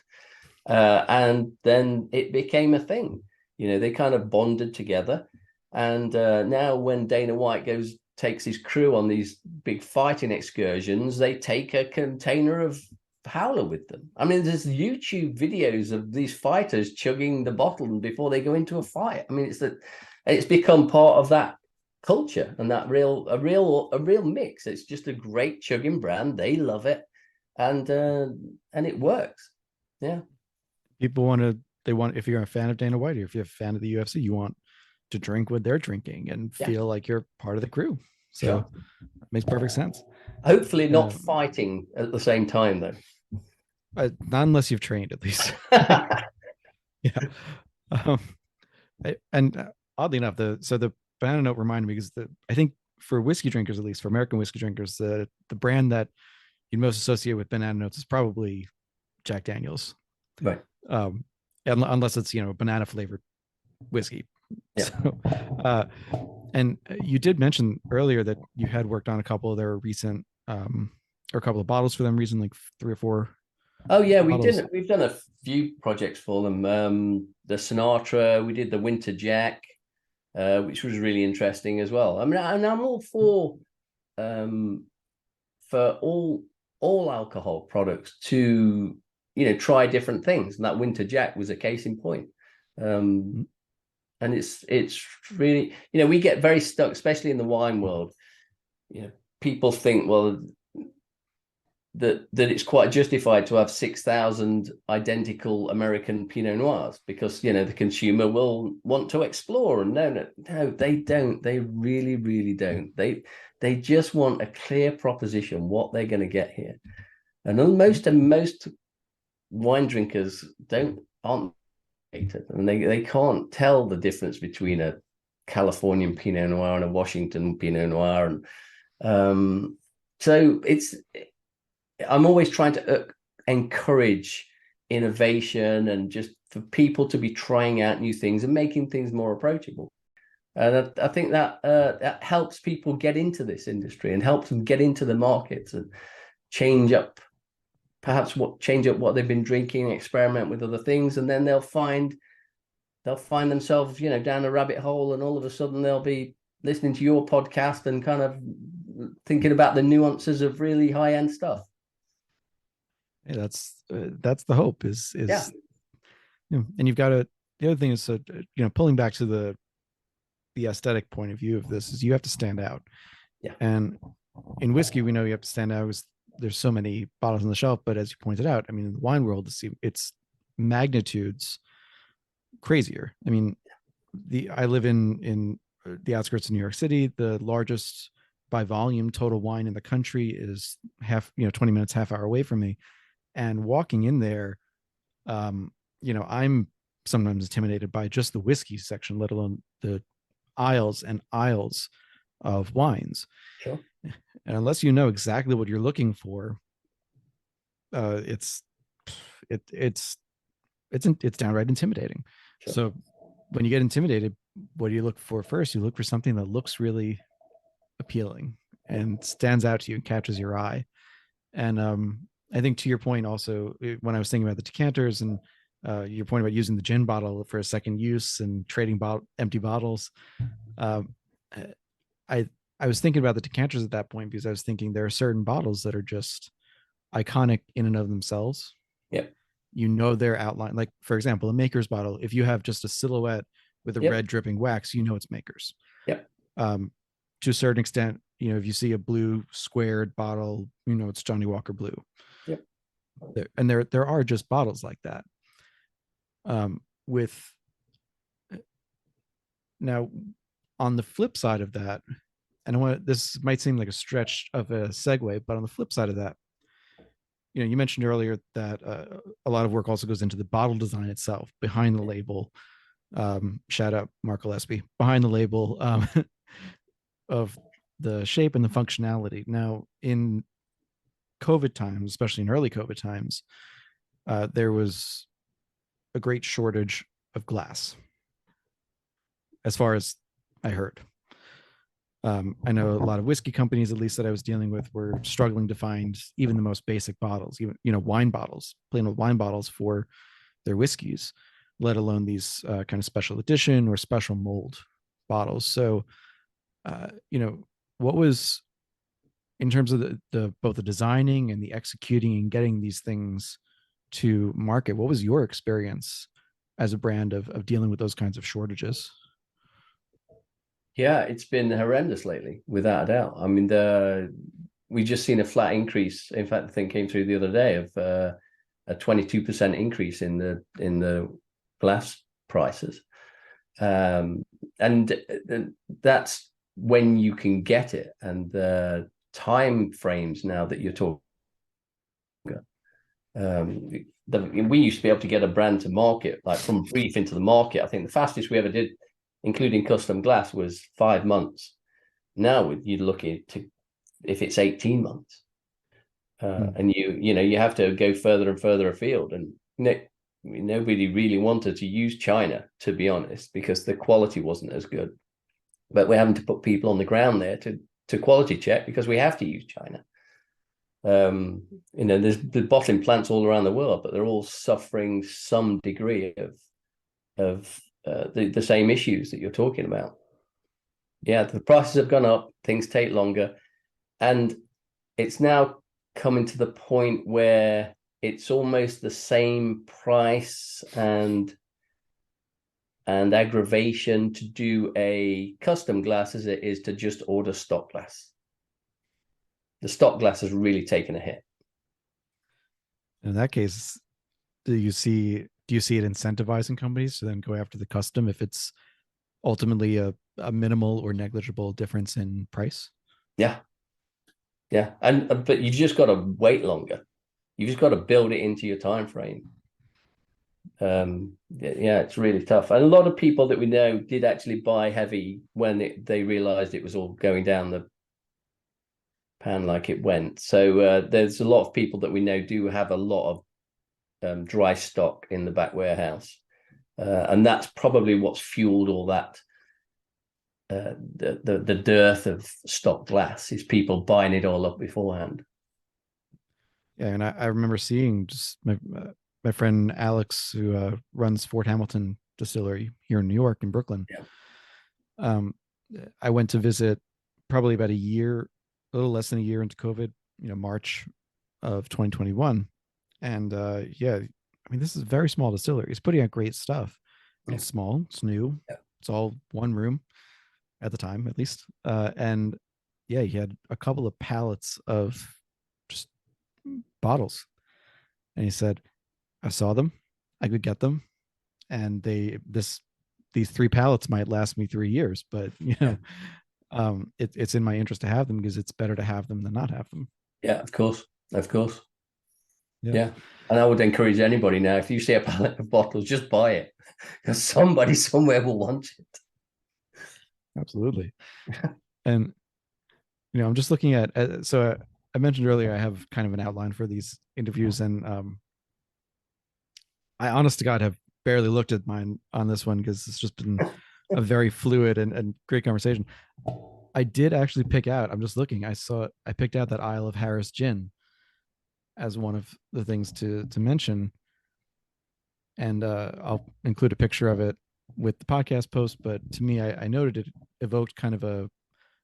Speaker 2: and then it became a thing. They kind of bonded together, and now when Dana White takes his crew on these big fighting excursions, they take a container of Howler with them. I mean, there's YouTube videos of these fighters chugging the bottle before they go into a fight. I mean, it's become part of that culture, and that a real mix. It's just a great chugging brand. They love it, and it works. Yeah.
Speaker 1: People if you're a fan of Dana White, or if you're a fan of the UFC, you want to drink what they're drinking and feel like you're part of the crew. So
Speaker 2: sure.
Speaker 1: It makes perfect sense.
Speaker 2: Hopefully not fighting at the same time, though.
Speaker 1: Not unless you've trained, at least. Yeah. And oddly enough, the banana note reminded me, because I think for whiskey drinkers, at least for American whiskey drinkers, the brand that you'd most associate with banana notes is probably Jack Daniels.
Speaker 2: Right.
Speaker 1: Unless it's banana flavored whiskey.
Speaker 2: Yeah.
Speaker 1: So, and you did mention earlier that you had worked on a couple of their recent, or a couple of bottles for them recently, like 3 or 4.
Speaker 2: Oh yeah, we've done a few projects for them. The Sinatra, we did the Winter Jack, which was really interesting as well. I mean, and I'm all for all alcohol products to try different things, and that Winter Jack was a case in point. And it's really, we get very stuck, especially in the wine world. People think, well, that it's quite justified to have 6,000 identical American Pinot Noirs, because the consumer will want to explore. And no, they don't. They really, really don't. They just want a clear proposition what they're going to get here. And most wine drinkers aren't, and they can't tell the difference between a Californian Pinot Noir and a Washington Pinot Noir. And so I'm always trying to encourage innovation, and just for people to be trying out new things and making things more approachable. And I think that helps people get into this industry, and helps them get into the markets, and change up what they've been drinking, experiment with other things, and then they'll find themselves, down a rabbit hole, and all of a sudden they'll be listening to your podcast and kind of thinking about the nuances of really high-end stuff.
Speaker 1: Yeah, that's the hope is
Speaker 2: yeah.
Speaker 1: And you've got the other thing is, pulling back to the aesthetic point of view of this, is you have to stand out.
Speaker 2: Yeah.
Speaker 1: And in whiskey, we know you have to stand out because there's so many bottles on the shelf. But as you pointed out, I mean, in the wine world, it's magnitudes crazier. I mean, I live in the outskirts of New York City. The largest by volume total wine in the country is 20 minutes, half hour away from me. And walking in there, I'm sometimes intimidated by just the whiskey section, let alone the aisles and aisles of wines.
Speaker 2: Sure.
Speaker 1: And unless you know exactly what you're looking for, uh, it's it, it's downright intimidating.
Speaker 2: Sure.
Speaker 1: So when you get intimidated, what do you look for first? You look for something that looks really appealing
Speaker 2: Yeah.
Speaker 1: and stands out to you and catches your eye. And I think to your point also, when I was thinking about the decanters and your point about using the gin bottle for a second use and trading empty bottles, um, I I was thinking about the decanters at that point because I was thinking there are certain bottles that are just iconic in and of themselves.
Speaker 2: Yep.
Speaker 1: You know their outline. Like for example, a Maker's bottle. If you have just a silhouette with a
Speaker 2: Yep.
Speaker 1: red dripping wax, you know it's Maker's.
Speaker 2: Yep.
Speaker 1: Um, to a certain extent, if you see a blue squared bottle, it's Johnny Walker Blue.
Speaker 2: Yep.
Speaker 1: And there are just bottles like that. With now, on the flip side of that, and this might seem like a stretch of a segue, but on the flip side of that, you mentioned earlier that a lot of work also goes into the bottle design itself, behind the label. Shout out Mark Gillespie, behind the label of the shape and the functionality. Now, in COVID times, especially in early COVID times, there was a great shortage of glass, as far as I heard. I know a lot of whiskey companies, at least that I was dealing with, were struggling to find even the most basic bottles, even wine bottles, plain old wine bottles for their whiskeys, let alone these kind of special edition or special mold bottles. So, what was, in terms of the both the designing and the executing and getting these things to market, what was your experience as a brand of dealing with those kinds of shortages?
Speaker 2: Yeah, it's been horrendous lately, without a doubt. I mean, we just seen a flat increase. In fact, the thing came through the other day of a 22% increase in the glass prices, and that's when you can get it, and the time frames now that you're talking. We used to be able to get a brand to market, like from brief into the market. I think the fastest we ever did, including custom glass, was 5 months. Now you're looking to, if it's 18 months, and you have to go further and further afield. And nobody really wanted to use China, to be honest, because the quality wasn't as good. But we're having to put people on the ground there to quality check, because we have to use China. There's the bottling plants all around the world, but they're all suffering some degree of the same issues that you're talking about. Yeah, the prices have gone up, things take longer, and it's now coming to the point where it's almost the same price and aggravation to do a custom glass as it is to just order stock glass. The stock glass has really taken a hit.
Speaker 1: In that case, do you see it incentivizing companies to then go after the custom if it's ultimately a minimal or negligible difference in price?
Speaker 2: Yeah. But you've just got to wait longer. You've just got to build it into your time frame. It's really tough. And a lot of people that we know did actually buy heavy when they realized it was all going down the pan like it went. So there's a lot of people that we know do have a lot of dry stock in the back warehouse, and that's probably what's fueled all that. The dearth of stock glass is people buying it all up beforehand.
Speaker 1: Yeah, and I remember seeing just my friend Alex, who runs Fort Hamilton Distillery here in New York, in Brooklyn.
Speaker 2: Yeah.
Speaker 1: I went to visit probably about a little less than a year into COVID, March of 2021. And this is a very small distillery. It's putting out great stuff.
Speaker 2: Yeah.
Speaker 1: It's small, it's new,
Speaker 2: Yeah.
Speaker 1: It's all one room at the time, at least. And he had a couple of pallets of just bottles. And he said, I saw them, I could get them, and these 3 pallets might last me 3 years, but it's in my interest to have them because it's better to have them than not have them.
Speaker 2: Yeah, of course.
Speaker 1: Yeah,
Speaker 2: Yeah. And I would encourage anybody now, if you see a pallet of bottles, just buy it, because somebody somewhere will want it.
Speaker 1: absolutely. And I'm just looking at so I mentioned earlier I have kind of an outline for these interviews, and I honest to God have barely looked at mine on this one because it's just been a very fluid and great conversation. I did actually pick out, I'm just looking, I picked out that Isle of Harris gin as one of the things to mention. And I'll include a picture of it with the podcast post. But to me, I noted it evoked kind of a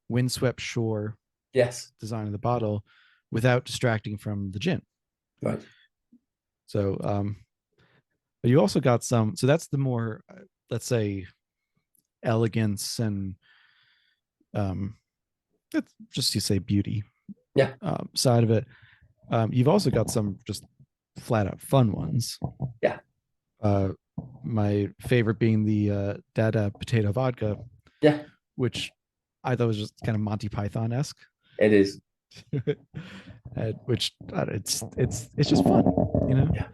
Speaker 1: windswept shore
Speaker 2: Yes.
Speaker 1: design of the bottle without distracting from the gin.
Speaker 2: Right.
Speaker 1: So, but you also got some. So that's the more, let's say, elegance and that's just you say beauty.
Speaker 2: Yeah.
Speaker 1: Side of it. You've also got some just flat out fun ones.
Speaker 2: Yeah.
Speaker 1: My favorite being the Dada potato vodka.
Speaker 2: Yeah.
Speaker 1: Which I thought was just kind of Monty Python-esque.
Speaker 2: It is.
Speaker 1: Which it's just fun,
Speaker 2: Yeah.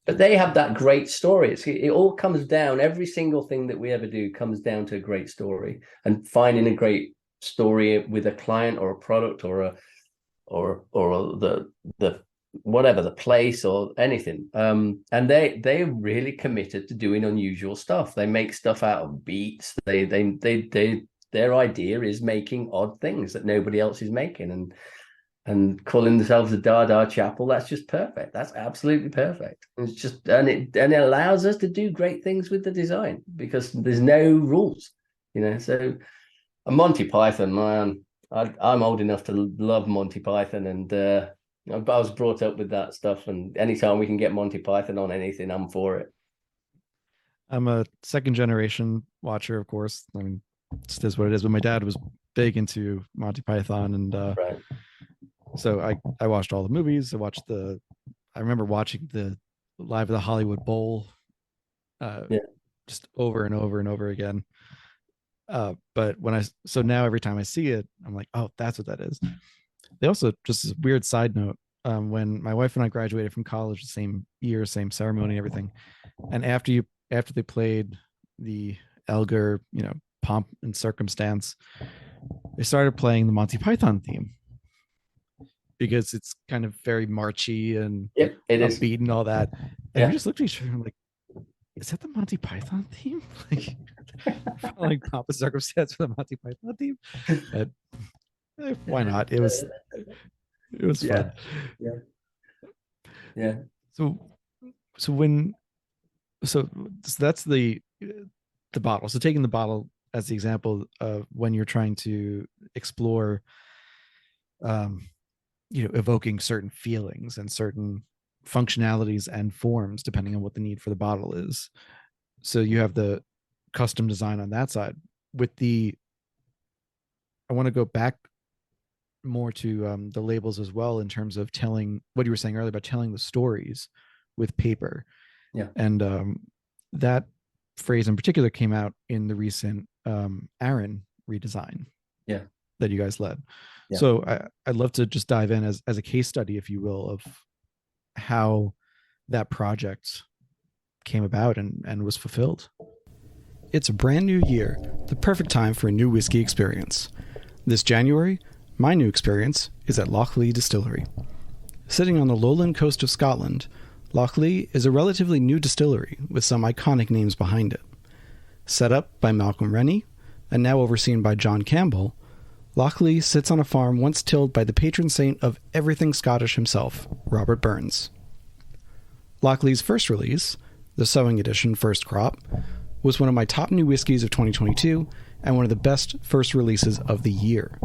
Speaker 2: But they have that great story. It all comes down, every single thing that we ever do comes down to a great story, and finding a great story with a client or a product or the whatever, the place or anything. And they're really committed to doing unusual stuff. They make stuff out of beets. Their idea is making odd things that nobody else is making, and calling themselves the Dada Chapel. That's just perfect. That's absolutely perfect. It's just, and it allows us to do great things with the design because there's no rules, So a Monty Python, man, I'm old enough to love Monty Python, and I was brought up with that stuff. And anytime we can get Monty Python on anything, I'm for it.
Speaker 1: I'm a second generation watcher, of course. I mean, it is what it is. But my dad was big into Monty Python, and
Speaker 2: Right.
Speaker 1: So I watched all the movies. I remember watching the Live at the Hollywood Bowl, just over and over and over again. But so now every time I see it, I'm like, oh, that's what that is. They also, just a weird side note, when my wife and I graduated from college the same year, same ceremony, everything, and after they played the Elgar, Pomp and Circumstance, they started playing the Monty Python theme because it's kind of very marchy and upbeat and all that. And we just looked at each other and like, is that the Monty Python theme? Like Pomp and Circumstance for the Monty Python theme? But, why not? It was fun.
Speaker 2: Yeah.
Speaker 1: So that's the bottle. So taking the bottle as the example of when you're trying to explore, evoking certain feelings and certain functionalities and forms depending on what the need for the bottle is. So you have the custom design on that side. I want to go back more to the labels as well in terms of telling what you were saying earlier about telling the stories with paper.
Speaker 2: Yeah.
Speaker 1: And that phrase in particular came out in the recent Aaron redesign.
Speaker 2: Yeah.
Speaker 1: That you guys led.
Speaker 2: Yeah.
Speaker 1: So I'd love to just dive in as a case study, if you will, of how that project came about and was fulfilled. It's a brand new year, the perfect time for a new whiskey experience. This January, my new experience is at Lochlee Distillery. Sitting on the lowland coast of Scotland, Lochlee is a relatively new distillery with some iconic names behind it. Set up by Malcolm Rennie and now overseen by John Campbell, Lochlee sits on a farm once tilled by the patron saint of everything Scottish himself, Robert Burns. Lochlee's first release, the Sowing Edition First Crop, was one of my top new whiskies of 2022 and one of the best first releases of the year.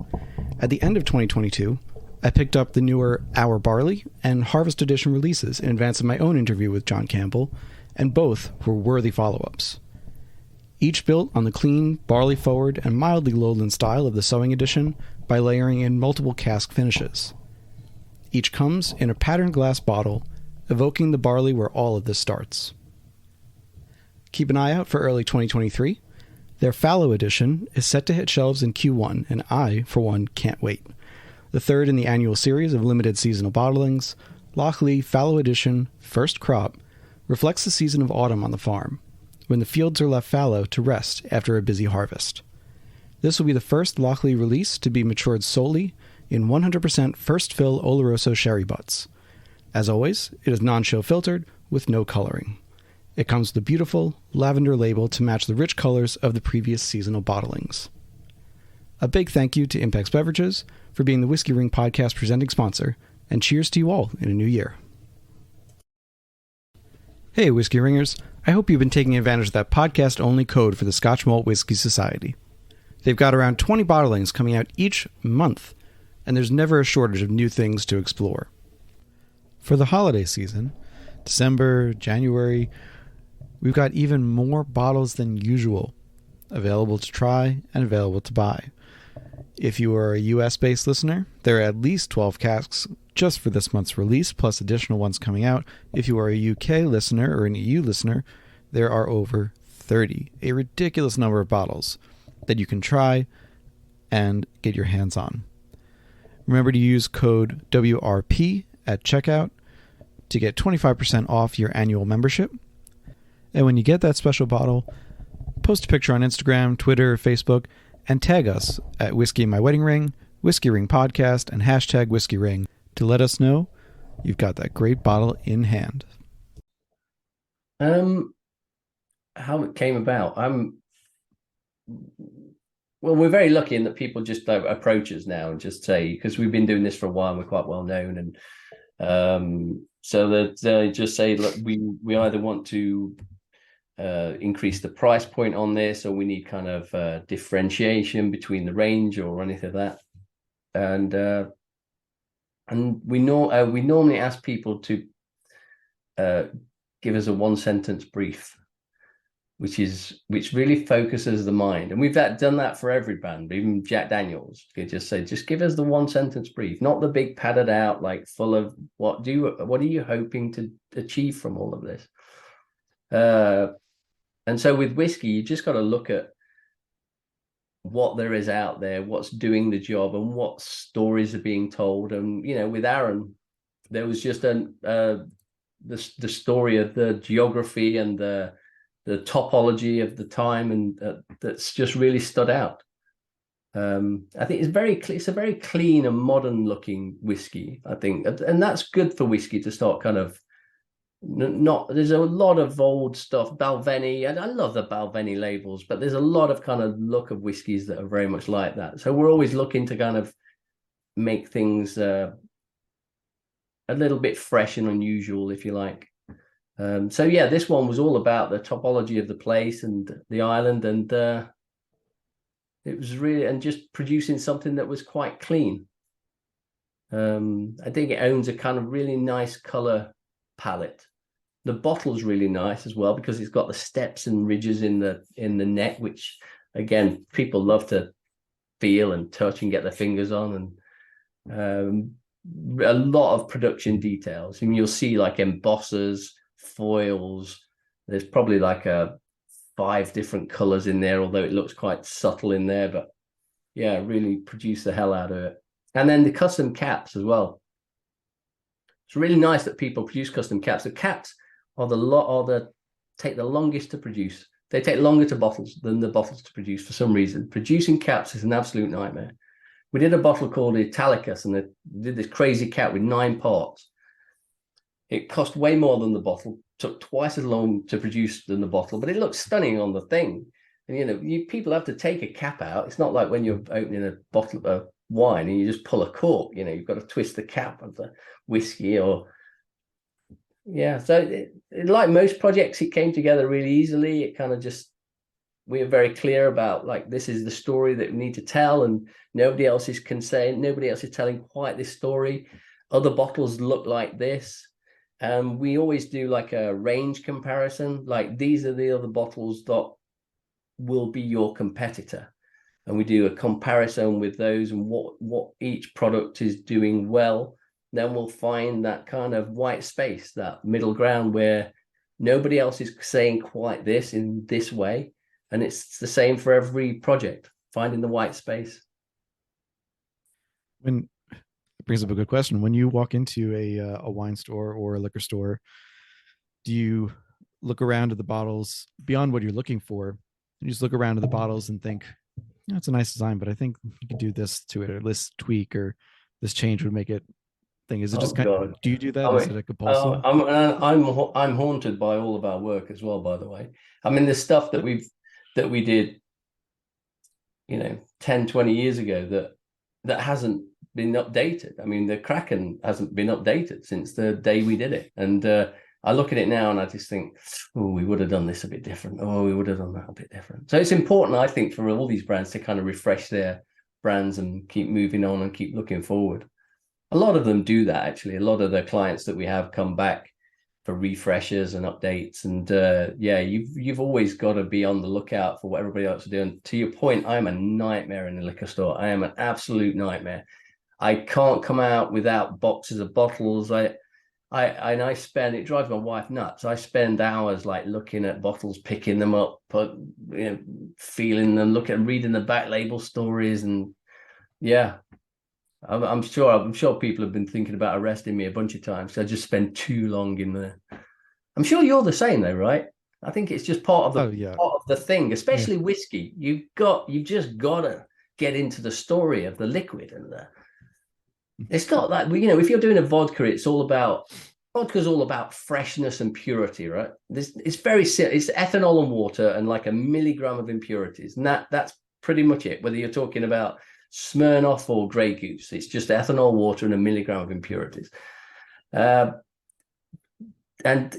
Speaker 1: At the end of 2022, I picked up the newer Our Barley and Harvest Edition releases in advance of my own interview with John Campbell, and both were worthy follow-ups. Each built on the clean, barley-forward, and mildly lowland style of the Sowing Edition by layering in multiple cask finishes. Each comes in a patterned glass bottle, evoking the barley where all of this starts. Keep an eye out for early 2023. Their Fallow Edition is set to hit shelves in Q1, and I, for one, can't wait. The third in the annual series of limited seasonal bottlings, Lochley Fallow Edition First Crop reflects the season of autumn on the farm, when the fields are left fallow to rest after a busy harvest. This will be the first Lochley release to be matured solely in 100% first fill Oloroso sherry butts. As always, it is non-chill filtered with no coloring. It comes with a beautiful lavender label to match the rich colors of the previous seasonal bottlings. A big thank you to Impex Beverages for being the Whiskey Ring podcast presenting sponsor, and cheers to you all in a new year. Hey, Whiskey Ringers. I hope you've been taking advantage of that podcast-only code for the Scotch Malt Whiskey Society. They've got around 20 bottlings coming out each month, and there's never a shortage of new things to explore. For the holiday season, December, January, we've got even more bottles than usual available to try and available to buy. If you are a US-based listener, there are at least 12 casks just for this month's release, plus additional ones coming out. If you are a UK listener or an EU listener, there are over 30, a ridiculous number of bottles that you can try and get your hands on. Remember to use code WRP at checkout to get 25% off your annual membership. And when you get that special bottle, post a picture on Instagram, Twitter, Facebook, and tag us at Whiskey in My Wedding Ring, Whiskey Ring Podcast, and hashtag Whiskey Ring to let us know you've got that great bottle in hand.
Speaker 2: How it came about. Well, we're very lucky in that people just approach us now and just say, because we've been doing this for a while, we're quite well known, and so that they just say, look, we either want to increase the price point on this, or we need kind of differentiation between the range or anything like that, and we normally ask people to give us a one-sentence brief, which really focuses the mind. And we've done that for every brand, even Jack Daniels. You just say, just give us the one-sentence brief, not the big padded out, like full of what are you hoping to achieve from all of this? And so with whiskey, you just got to look at what there is out there, what's doing the job, and what stories are being told. And with Aaron, there was just the story of the geography and the topology of the time, and that's just really stood out. I think it's a very clean and modern looking whiskey, I think, and that's good for whiskey to start kind of there's a lot of old stuff, Balvenie, and I love the Balvenie labels, but there's a lot of kind of look of whiskies that are very much like that. So we're always looking to kind of make things a little bit fresh and unusual, if you like. So yeah, this one was all about the topology of the place and the island, and it was really, and just producing something that was quite clean. I think it owns a kind of really nice color palette. The bottle's really nice as well, because it's got the steps and ridges in the neck, which again people love to feel and touch and get their fingers on, and a lot of production details. And you'll see like embossers, foils. There's probably like 5 different colors in there, although it looks quite subtle in there, but yeah, really produce the hell out of it. And then the custom caps as well. It's really nice that people produce custom caps. The caps take the longest to produce. They take longer to bottles than the bottles to produce for some reason. Producing caps is an absolute nightmare. We did a bottle called Italicus, and they did this crazy cap with 9 parts. It cost way more than the bottle, took twice as long to produce than the bottle, but it looks stunning on the thing. And people have to take a cap out. It's not like when you're opening a bottle of wine and you just pull a cork. You've got to twist the cap of the whiskey, or so like most projects, it came together really easily. It kind of just, we are very clear about, like, this is the story that we need to tell, and nobody else is telling quite this story. Other bottles look like this. We always do like a range comparison, like these are the other bottles that will be your competitor, and we do a comparison with those and what each product is doing well. Then we'll find that kind of white space, that middle ground where nobody else is saying quite this in this way, and it's the same for every project, finding the white space.
Speaker 1: When brings up a good question. When you walk into a wine store or a liquor store, do you look around at the bottles beyond what you're looking for? You just look around at the bottles and think, it's a nice design, but I think you could do this to it, or this tweak, or this change would make it thing. Is it
Speaker 2: Oh
Speaker 1: just kind
Speaker 2: God.
Speaker 1: do you do that?
Speaker 2: I
Speaker 1: Is
Speaker 2: mean,
Speaker 1: it a compulsive?
Speaker 2: I'm haunted by all of our work as well, by the way. I mean, the stuff that we did, 10, 20 years ago that hasn't been updated. I mean, the Kraken hasn't been updated since the day we did it. And I look at it now and I just think, oh, we would have done this a bit different. Oh, we would have done that a bit different. So it's important, I think, for all these brands to kind of refresh their brands and keep moving on and keep looking forward. A lot of them do that, actually. A lot of the clients that we have come back for refreshers and updates. And you've always got to be on the lookout for what everybody else is doing. To your point, I am a nightmare in the liquor store. I am an absolute nightmare. I can't come out without boxes of bottles. It drives my wife nuts. I spend hours like looking at bottles, picking them up, feeling them, reading the back label stories, and yeah. I'm sure people have been thinking about arresting me a bunch of times. So I just spend too long in there. I'm sure you're the same though, right? I think it's just part of the thing, especially whiskey. You've just gotta get into the story of the liquid, and it's not like if you're doing a vodka, vodka's all about freshness and purity, right? It's very simple. It's ethanol and water and like a milligram of impurities, and that's pretty much it. Whether you're talking about Smirnoff or Grey Goose, it's just ethanol, water, and a milligram of impurities. And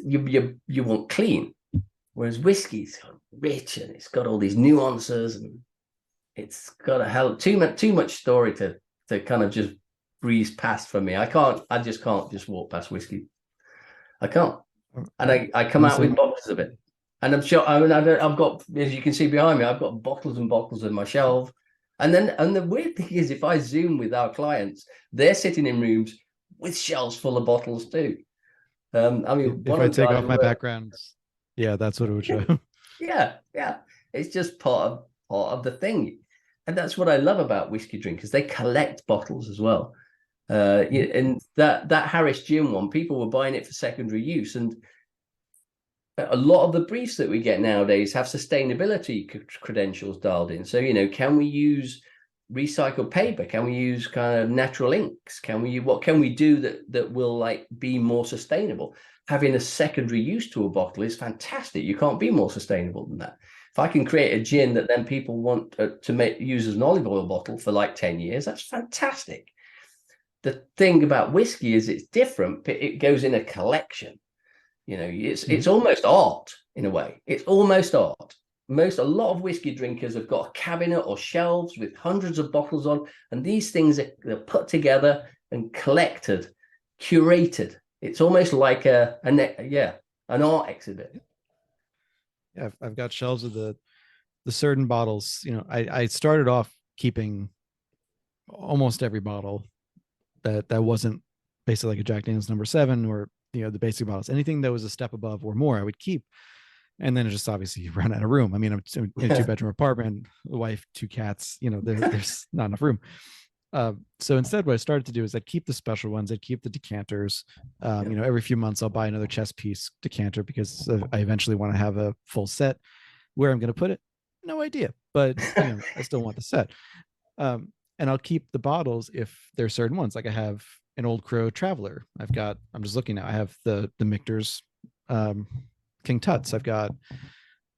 Speaker 2: you want clean, whereas whiskey's rich and it's got all these nuances and it's got too much story to kind of just breeze past for me. I just can't just walk past whiskey. I can't, and I come out with boxes of it, and I'm sure. I've got, as you can see behind me, I've got bottles and bottles on my shelf. And the weird thing is, if I Zoom with our clients, they're sitting in rooms with shelves full of bottles too.
Speaker 1: If I take off my background, that's what it would show.
Speaker 2: Yeah. It's just part of the thing, and that's what I love about whiskey drinkers. They collect bottles as well. And that Harris Gin one, people were buying it for secondary use, and a lot of the briefs that we get nowadays have sustainability credentials dialed in. So, can we use recycled paper? Can we use kind of natural inks? What can we do that will like be more sustainable? Having a secondary use to a bottle is fantastic. You can't be more sustainable than that. If I can create a gin that then people want to use as an olive oil bottle for like 10 years, that's fantastic. The thing about whiskey is it's different. It goes in a collection. It's almost art in a way. It's almost art. A lot of whiskey drinkers have got a cabinet or shelves with hundreds of bottles on, and these things are put together and collected, curated. It's almost like an art exhibit.
Speaker 1: Yeah, I've got shelves of the certain bottles. I started off keeping almost every bottle that wasn't basically like a Jack Daniels number 7 or the basic bottles. Anything that was a step above or more, I would keep. And then it just obviously run out of room. I mean, I'm in a 2-bedroom apartment, a wife, 2 cats, there's not enough room. So instead, what I started to do is I'd keep the special ones. I'd keep the decanters. Every few months I'll buy another chess piece decanter because I eventually want to have a full set. Where I'm going to put it, no idea, but I still want the set. And I'll keep the bottles if there's certain ones. Like I have an Old Crow Traveler. I'm just looking now. I have the Michter's King Tut's. I've got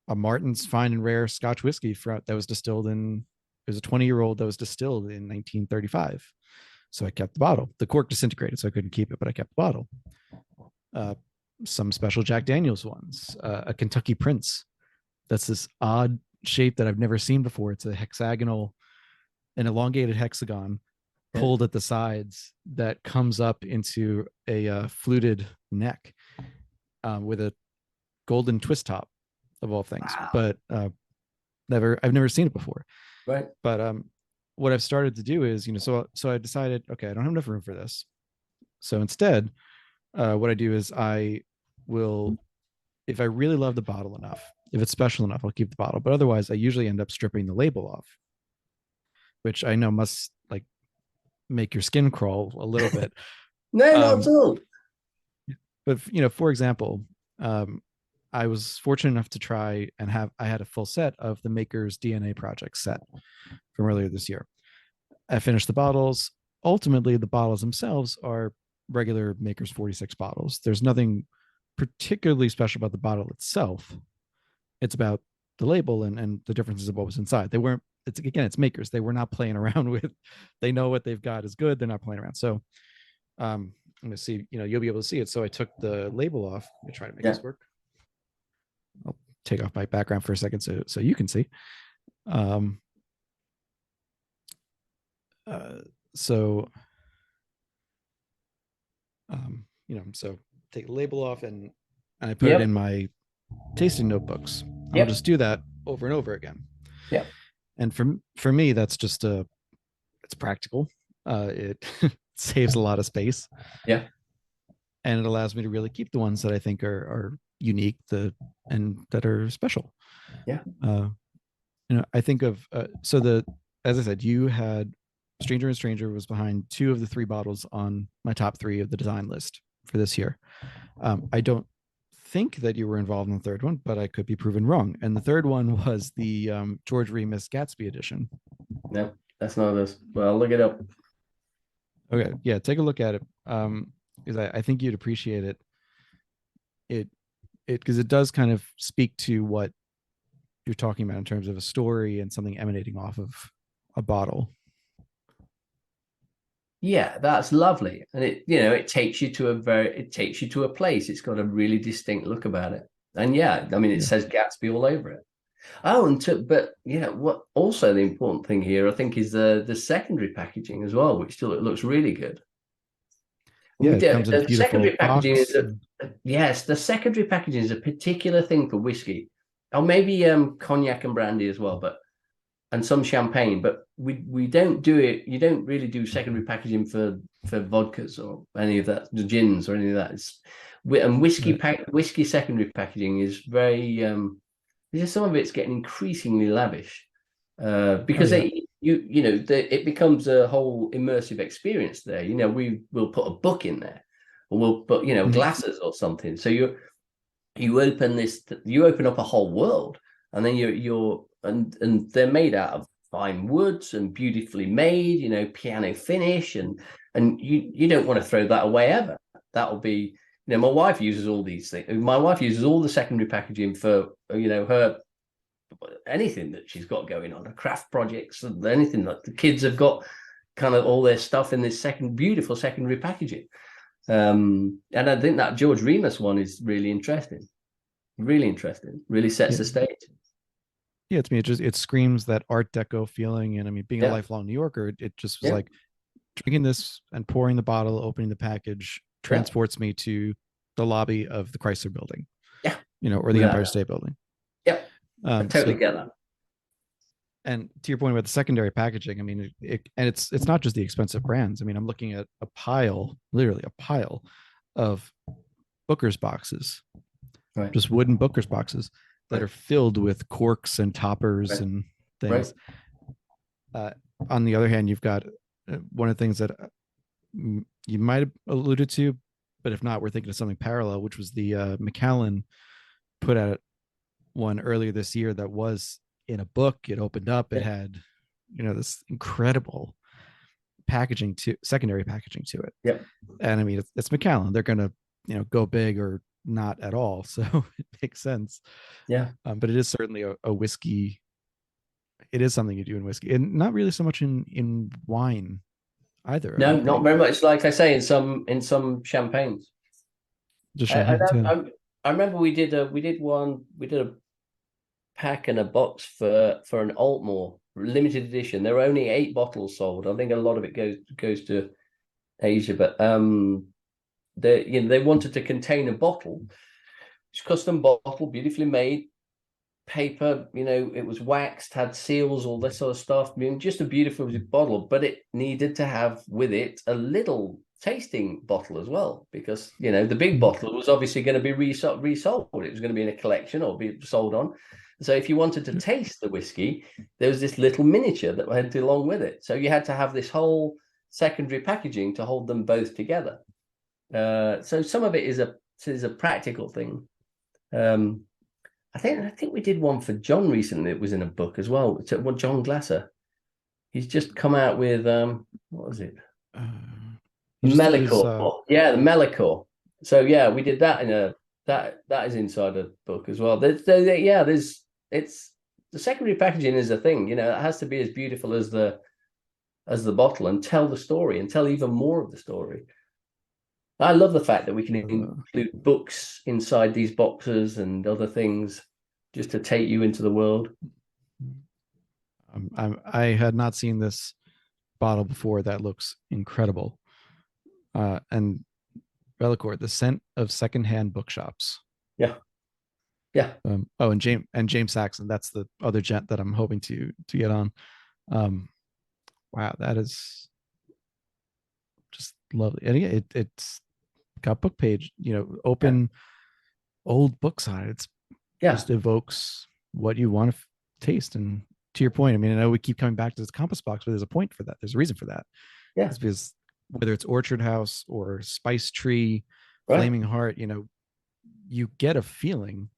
Speaker 1: a Martin's Fine and Rare Scotch whiskey that was distilled in, it was a 20-year-old that was distilled in 1935. So I kept the bottle. The cork disintegrated, so I couldn't keep it, but I kept the bottle. Some special Jack Daniels ones. A Kentucky Prince. That's this odd shape that I've never seen before. It's an elongated hexagon pulled at the sides that comes up into a fluted neck with a golden twist top of all things. Wow. But I've never seen it before.
Speaker 2: Right.
Speaker 1: But what I've started to do is, so I decided, okay, I don't have enough room for this. So instead, what I do is I will, if I really love the bottle enough, if it's special enough, I'll keep the bottle. But otherwise, I usually end up stripping the label off, which I know must make your skin crawl a little bit.
Speaker 2: No, not at all.
Speaker 1: But for example, I was fortunate enough to try and I had a full set of the Maker's DNA Project set from earlier this year. I finished the bottles. Ultimately, the bottles themselves are regular Maker's 46 bottles. There's nothing particularly special about the bottle itself. It's about the label and the differences of what was inside. They weren't, it's Makers. They were not playing around with, they know what they've got is good. They're not playing around. So I'm going to see, you'll be able to see it. So I took the label off. Let me try to make this work. I'll take off my background for a second so you can see. So take the label off and I put it in my tasting notebooks. I'll just do that over and over again.
Speaker 2: Yeah.
Speaker 1: And for me, that's just it's practical. It saves a lot of space.
Speaker 2: Yeah.
Speaker 1: And it allows me to really keep the ones that I think are unique, and that are special.
Speaker 2: Yeah.
Speaker 1: I think of as I said, you had Stranger and Stranger was behind 2 of the 3 bottles on my top 3 of the design list for this year. I don't think that you were involved in the third one, but I could be proven wrong. And the third one was the George Remus Gatsby edition.
Speaker 2: No, that's not this. Well, look it up.
Speaker 1: Okay, yeah, take a look at it. Because I think you'd appreciate it. Because it does kind of speak to what you're talking about in terms of a story and something emanating off of a bottle.
Speaker 2: Yeah, that's lovely, and it takes you to a place. It's got a really distinct look about it, and it says Gatsby all over it. Oh, but what also the important thing here, I think, is the secondary packaging as well, which still looks really good.
Speaker 1: Yeah, it comes in a beautiful
Speaker 2: secondary packaging
Speaker 1: box.
Speaker 2: the secondary packaging is a particular thing for whiskey, or maybe cognac and brandy as well, and some champagne, but we don't do it. You don't really do secondary packaging for vodkas or any of that, the gins or any of that. Whiskey secondary packaging is very some of it's getting increasingly lavish because it becomes a whole immersive experience there. We will put a book in there, or we'll put glasses or something. So you open up a whole world, and then and they're made out of fine woods and beautifully made, piano finish, and you don't want to throw that away ever. That'll be, my wife uses all these things. My wife uses all the secondary packaging for, her anything that she's got going on, her craft projects, and anything that the kids have got, kind of all their stuff in this beautiful secondary packaging. And I think that George Remus one is really interesting. Really sets the stage.
Speaker 1: Yeah, to me, it screams that Art Deco feeling. And being a lifelong New Yorker, it just was like drinking this and pouring the bottle, opening the package, transports me to the lobby of the Chrysler Building.
Speaker 2: Yeah.
Speaker 1: Or the Empire State Building.
Speaker 2: Yeah. I totally get that.
Speaker 1: And to your point about the secondary packaging, it's not just the expensive brands. I'm looking at literally a pile of Booker's boxes, just wooden Booker's boxes that are filled with corks and toppers and things. On the other hand, you've got one of the things that you might have alluded to, but if not, we're thinking of something parallel, which was the Macallan put out one earlier this year that was in a book. It opened up. It had, this incredible packaging secondary packaging to it.
Speaker 2: Yep.
Speaker 1: And it's Macallan. They're going to, go big or not at all. So it makes sense.
Speaker 2: Yeah.
Speaker 1: But it is certainly a whiskey. It is something you do in whiskey, and not really so much in wine either.
Speaker 2: No, not very much. Like I say, in some champagnes.
Speaker 1: Just
Speaker 2: I remember we did a pack and a box for an Altmore limited edition. There were only 8 bottles sold. I think a lot of it goes to Asia, but they wanted to contain a bottle. It's custom bottle, beautifully made, paper, it was waxed, had seals, all this sort of stuff. Just a beautiful bottle, but it needed to have with it a little tasting bottle as well, because the big bottle was obviously going to be resold. It was going to be in a collection or be sold on. So if you wanted to taste the whiskey, there was this little miniature that went along with it. So you had to have this whole secondary packaging to hold them both together. So some of it is a practical thing. I think we did one for John recently. It was in a book as well. It's John Glasser. He's just come out with what was it? Melicor. Yeah, the Melicor. So yeah, we did that that is inside a book as well. It's the secondary packaging is a thing. It has to be as beautiful as the bottle and tell the story and tell even more of the story. I love the fact that we can include books inside these boxes and other things just to take you into the world.
Speaker 1: I had not seen this bottle before. That looks incredible. And Reliquor, the scent of secondhand bookshops.
Speaker 2: Yeah. Yeah.
Speaker 1: And James Saxon. That's the other gent that I'm hoping to get on. Wow, that is just lovely. And it's got book page, open old books on it. Just evokes what you want to taste. And to your point, I mean, I know we keep coming back to this compass box, but there's a point for that. There's a reason for that.
Speaker 2: Yeah.
Speaker 1: It's because whether it's Orchard House or Spice Tree, Flaming Heart, you get a feeling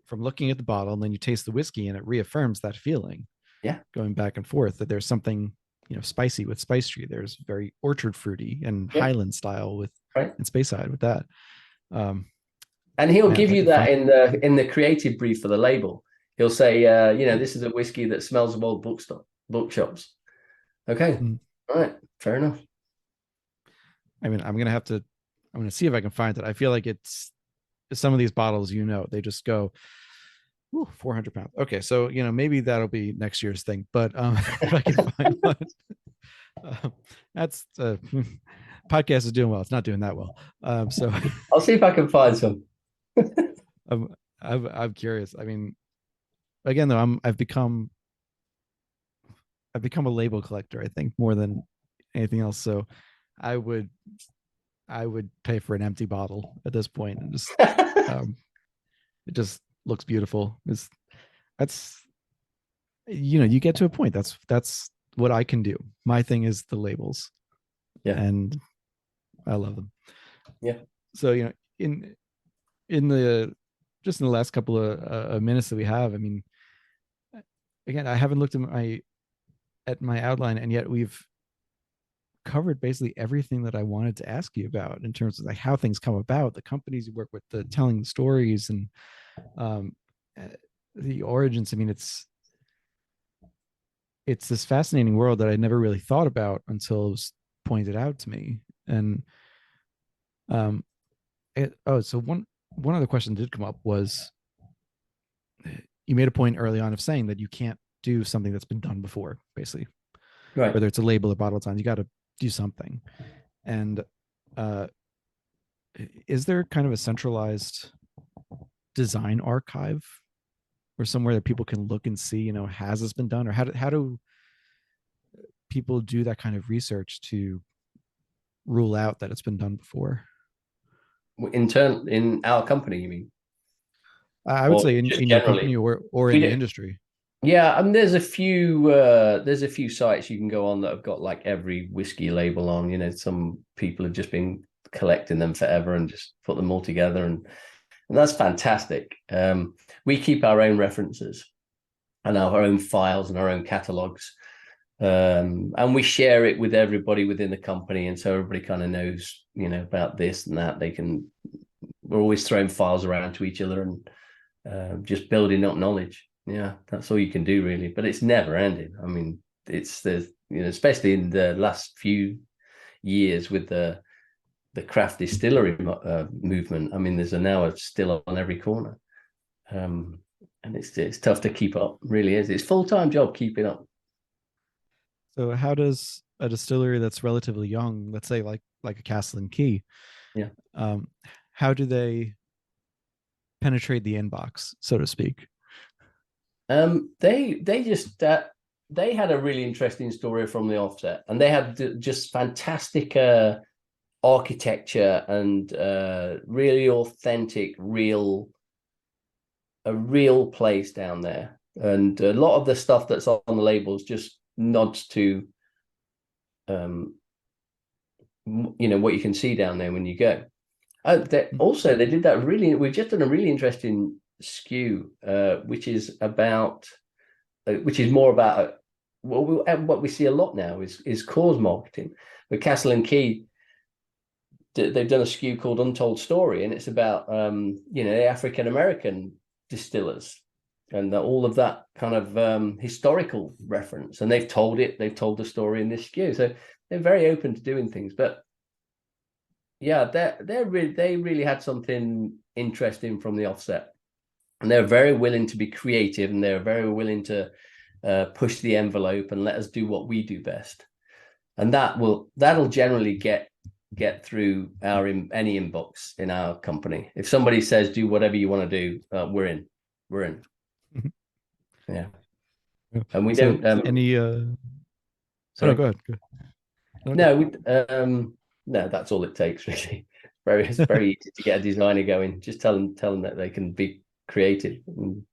Speaker 1: from looking at the bottle, and then you taste the whiskey and it reaffirms that feeling.
Speaker 2: Yeah.
Speaker 1: Going back and forth, that there's something, spicy with Spice Tree. There's very orchard fruity and Highland style with and Speyside with that.
Speaker 2: And he'll give you that in the creative brief for the label. He'll say, this is a whiskey that smells of old bookshops. Okay. All right. Fair enough.
Speaker 1: I mean, I'm going to see if I can find it. I feel like it's some of these bottles, they just go, 400 pounds. Okay. So, maybe that'll be next year's thing, but if I can find one, that's podcast is doing well. It's not doing that well. So
Speaker 2: I'll see if I can find some.
Speaker 1: I'm curious. I mean, again, though, I've become a label collector, I think, more than anything else. So I would pay for an empty bottle at this point, and just it just looks beautiful. That's you get to a point. That's what I can do. My thing is the labels.
Speaker 2: Yeah.
Speaker 1: And I love them.
Speaker 2: Yeah.
Speaker 1: So, in the last couple of minutes that we have, I mean, again, I haven't looked at my outline, and yet we've covered basically everything that I wanted to ask you about in terms of like how things come about, the companies you work with, the telling the stories, and the origins. I mean, it's this fascinating world that I never really thought about until it was pointed out to me. And so one other question did come up was, you made a point early on of saying that you can't do something that's been done before, basically,
Speaker 2: right?
Speaker 1: Whether it's a label or bottle design, you got to do something. And is there kind of a centralized design archive or somewhere that people can look and see, has this been done, or how do people do that kind of research to rule out that it's been done before?
Speaker 2: In our company, you mean?
Speaker 1: I would say in your company or in the industry.
Speaker 2: Yeah, I mean, there's a few sites you can go on that have got like every whiskey label on. Some people have just been collecting them forever and just put them all together, and that's fantastic. We keep our own references and our own files and our own catalogs, and we share it with everybody within the company, and so everybody kind of knows, about this and that. We're always throwing files around to each other and just building up knowledge. Yeah, that's all you can do, really. But it's never ending. I mean, especially in the last few years with the craft distillery movement. I mean, there's now a still on every corner, and it's tough to keep up. It really is. It's a full-time job keeping up.
Speaker 1: So, how does a distillery that's relatively young, let's say like a Castle and Key, how do they penetrate the inbox, so to speak?
Speaker 2: They had a really interesting story from the offset, and they had just fantastic architecture and really authentic, a real place down there. And a lot of the stuff that's on the labels just nods to what you can see down there when you go. Also, they did that really. We've just done a really interesting SKU, which is more about what we see a lot now is cause marketing. With Castle and Key, they've done a SKU called Untold Story, and it's about the African American distillers and all of that kind of historical reference. And they've told the story in this SKU, so they're very open to doing things. But yeah, they really had something interesting from the offset, and they're very willing to be creative, and they're very willing to push the envelope and let us do what we do best. And that'll generally get through any inbox in our company. If somebody says do whatever you want to do, we're in. Mm-hmm. Yeah. And we don't
Speaker 1: any
Speaker 2: sorry.
Speaker 1: Oh, go ahead.
Speaker 2: No, that's all it takes, really. It's very easy to get a designer going. Just tell them that they can be creative. And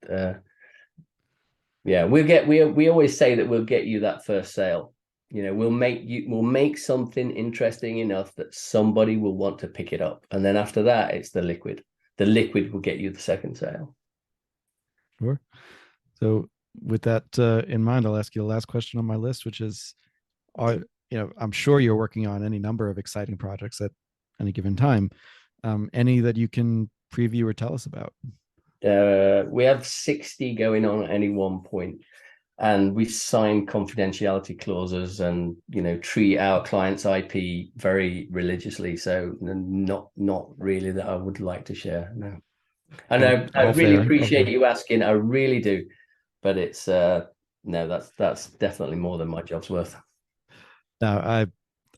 Speaker 2: we always say that we'll get you that first sale. We'll make something interesting enough that somebody will want to pick it up. And then after that, it's the liquid. The liquid will get you the second sale.
Speaker 1: Sure. So with that in mind, I'll ask you the last question on my list, which is, I'm sure you're working on any number of exciting projects at any given time. Any that you can preview or tell us about?
Speaker 2: We have 60 going on at any one point, and we sign confidentiality clauses and treat our clients' IP very religiously. So not really that I would like to share. No, and I really appreciate you asking. I really do, but it's no, that's definitely more than my job's worth.
Speaker 1: No,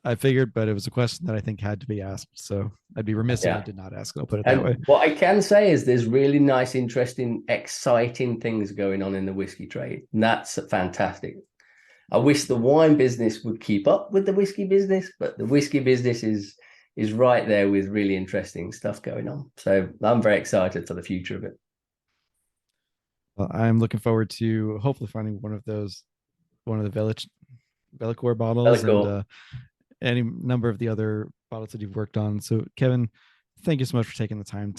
Speaker 1: I figured, but it was a question that I think had to be asked. So I'd be remiss if I did not ask. I'll put it that way.
Speaker 2: What I can say is there's really nice, interesting, exciting things going on in the whiskey trade. And that's fantastic. I wish the wine business would keep up with the whiskey business, but the whiskey business is right there with really interesting stuff going on. So I'm very excited for the future of it.
Speaker 1: Well, I'm looking forward to hopefully finding one of the Bellicor bottles and any number of the other bottles that you've worked on. So Kevin, thank you so much for taking the time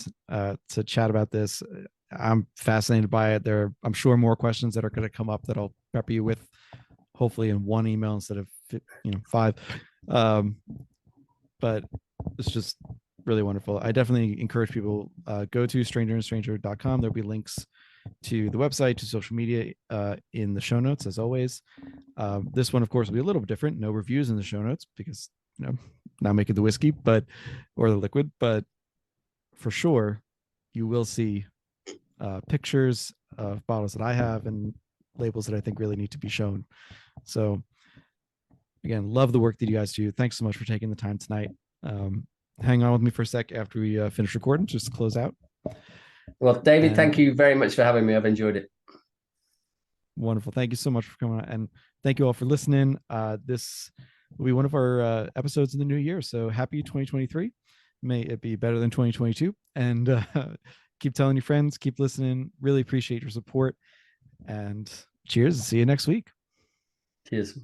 Speaker 1: to chat about this. I'm fascinated by it. There are, I'm sure, more questions that are going to come up that I'll prep you with, hopefully in one email instead of 5. But it's just really wonderful. I definitely encourage people, go to strangerandstranger.com. There'll be links to the website, to social media in the show notes, as always. This one, of course, will be a little bit different. No reviews in the show notes because not making the whiskey or the liquid, but for sure you will see pictures of bottles that I have and labels that I think really need to be shown. So again, love the work that you guys do. Thanks so much for taking the time tonight. Hang on with me for a sec after we finish recording, just to close out.
Speaker 2: Well, David, thank you very much for having me. I've enjoyed it.
Speaker 1: Wonderful. Thank you so much for coming on, and thank you all for listening. This will be one of our episodes in the new year. So happy 2023. May it be better than 2022. And keep telling your friends, keep listening. Really appreciate your support. And cheers. See you next week.
Speaker 2: Cheers.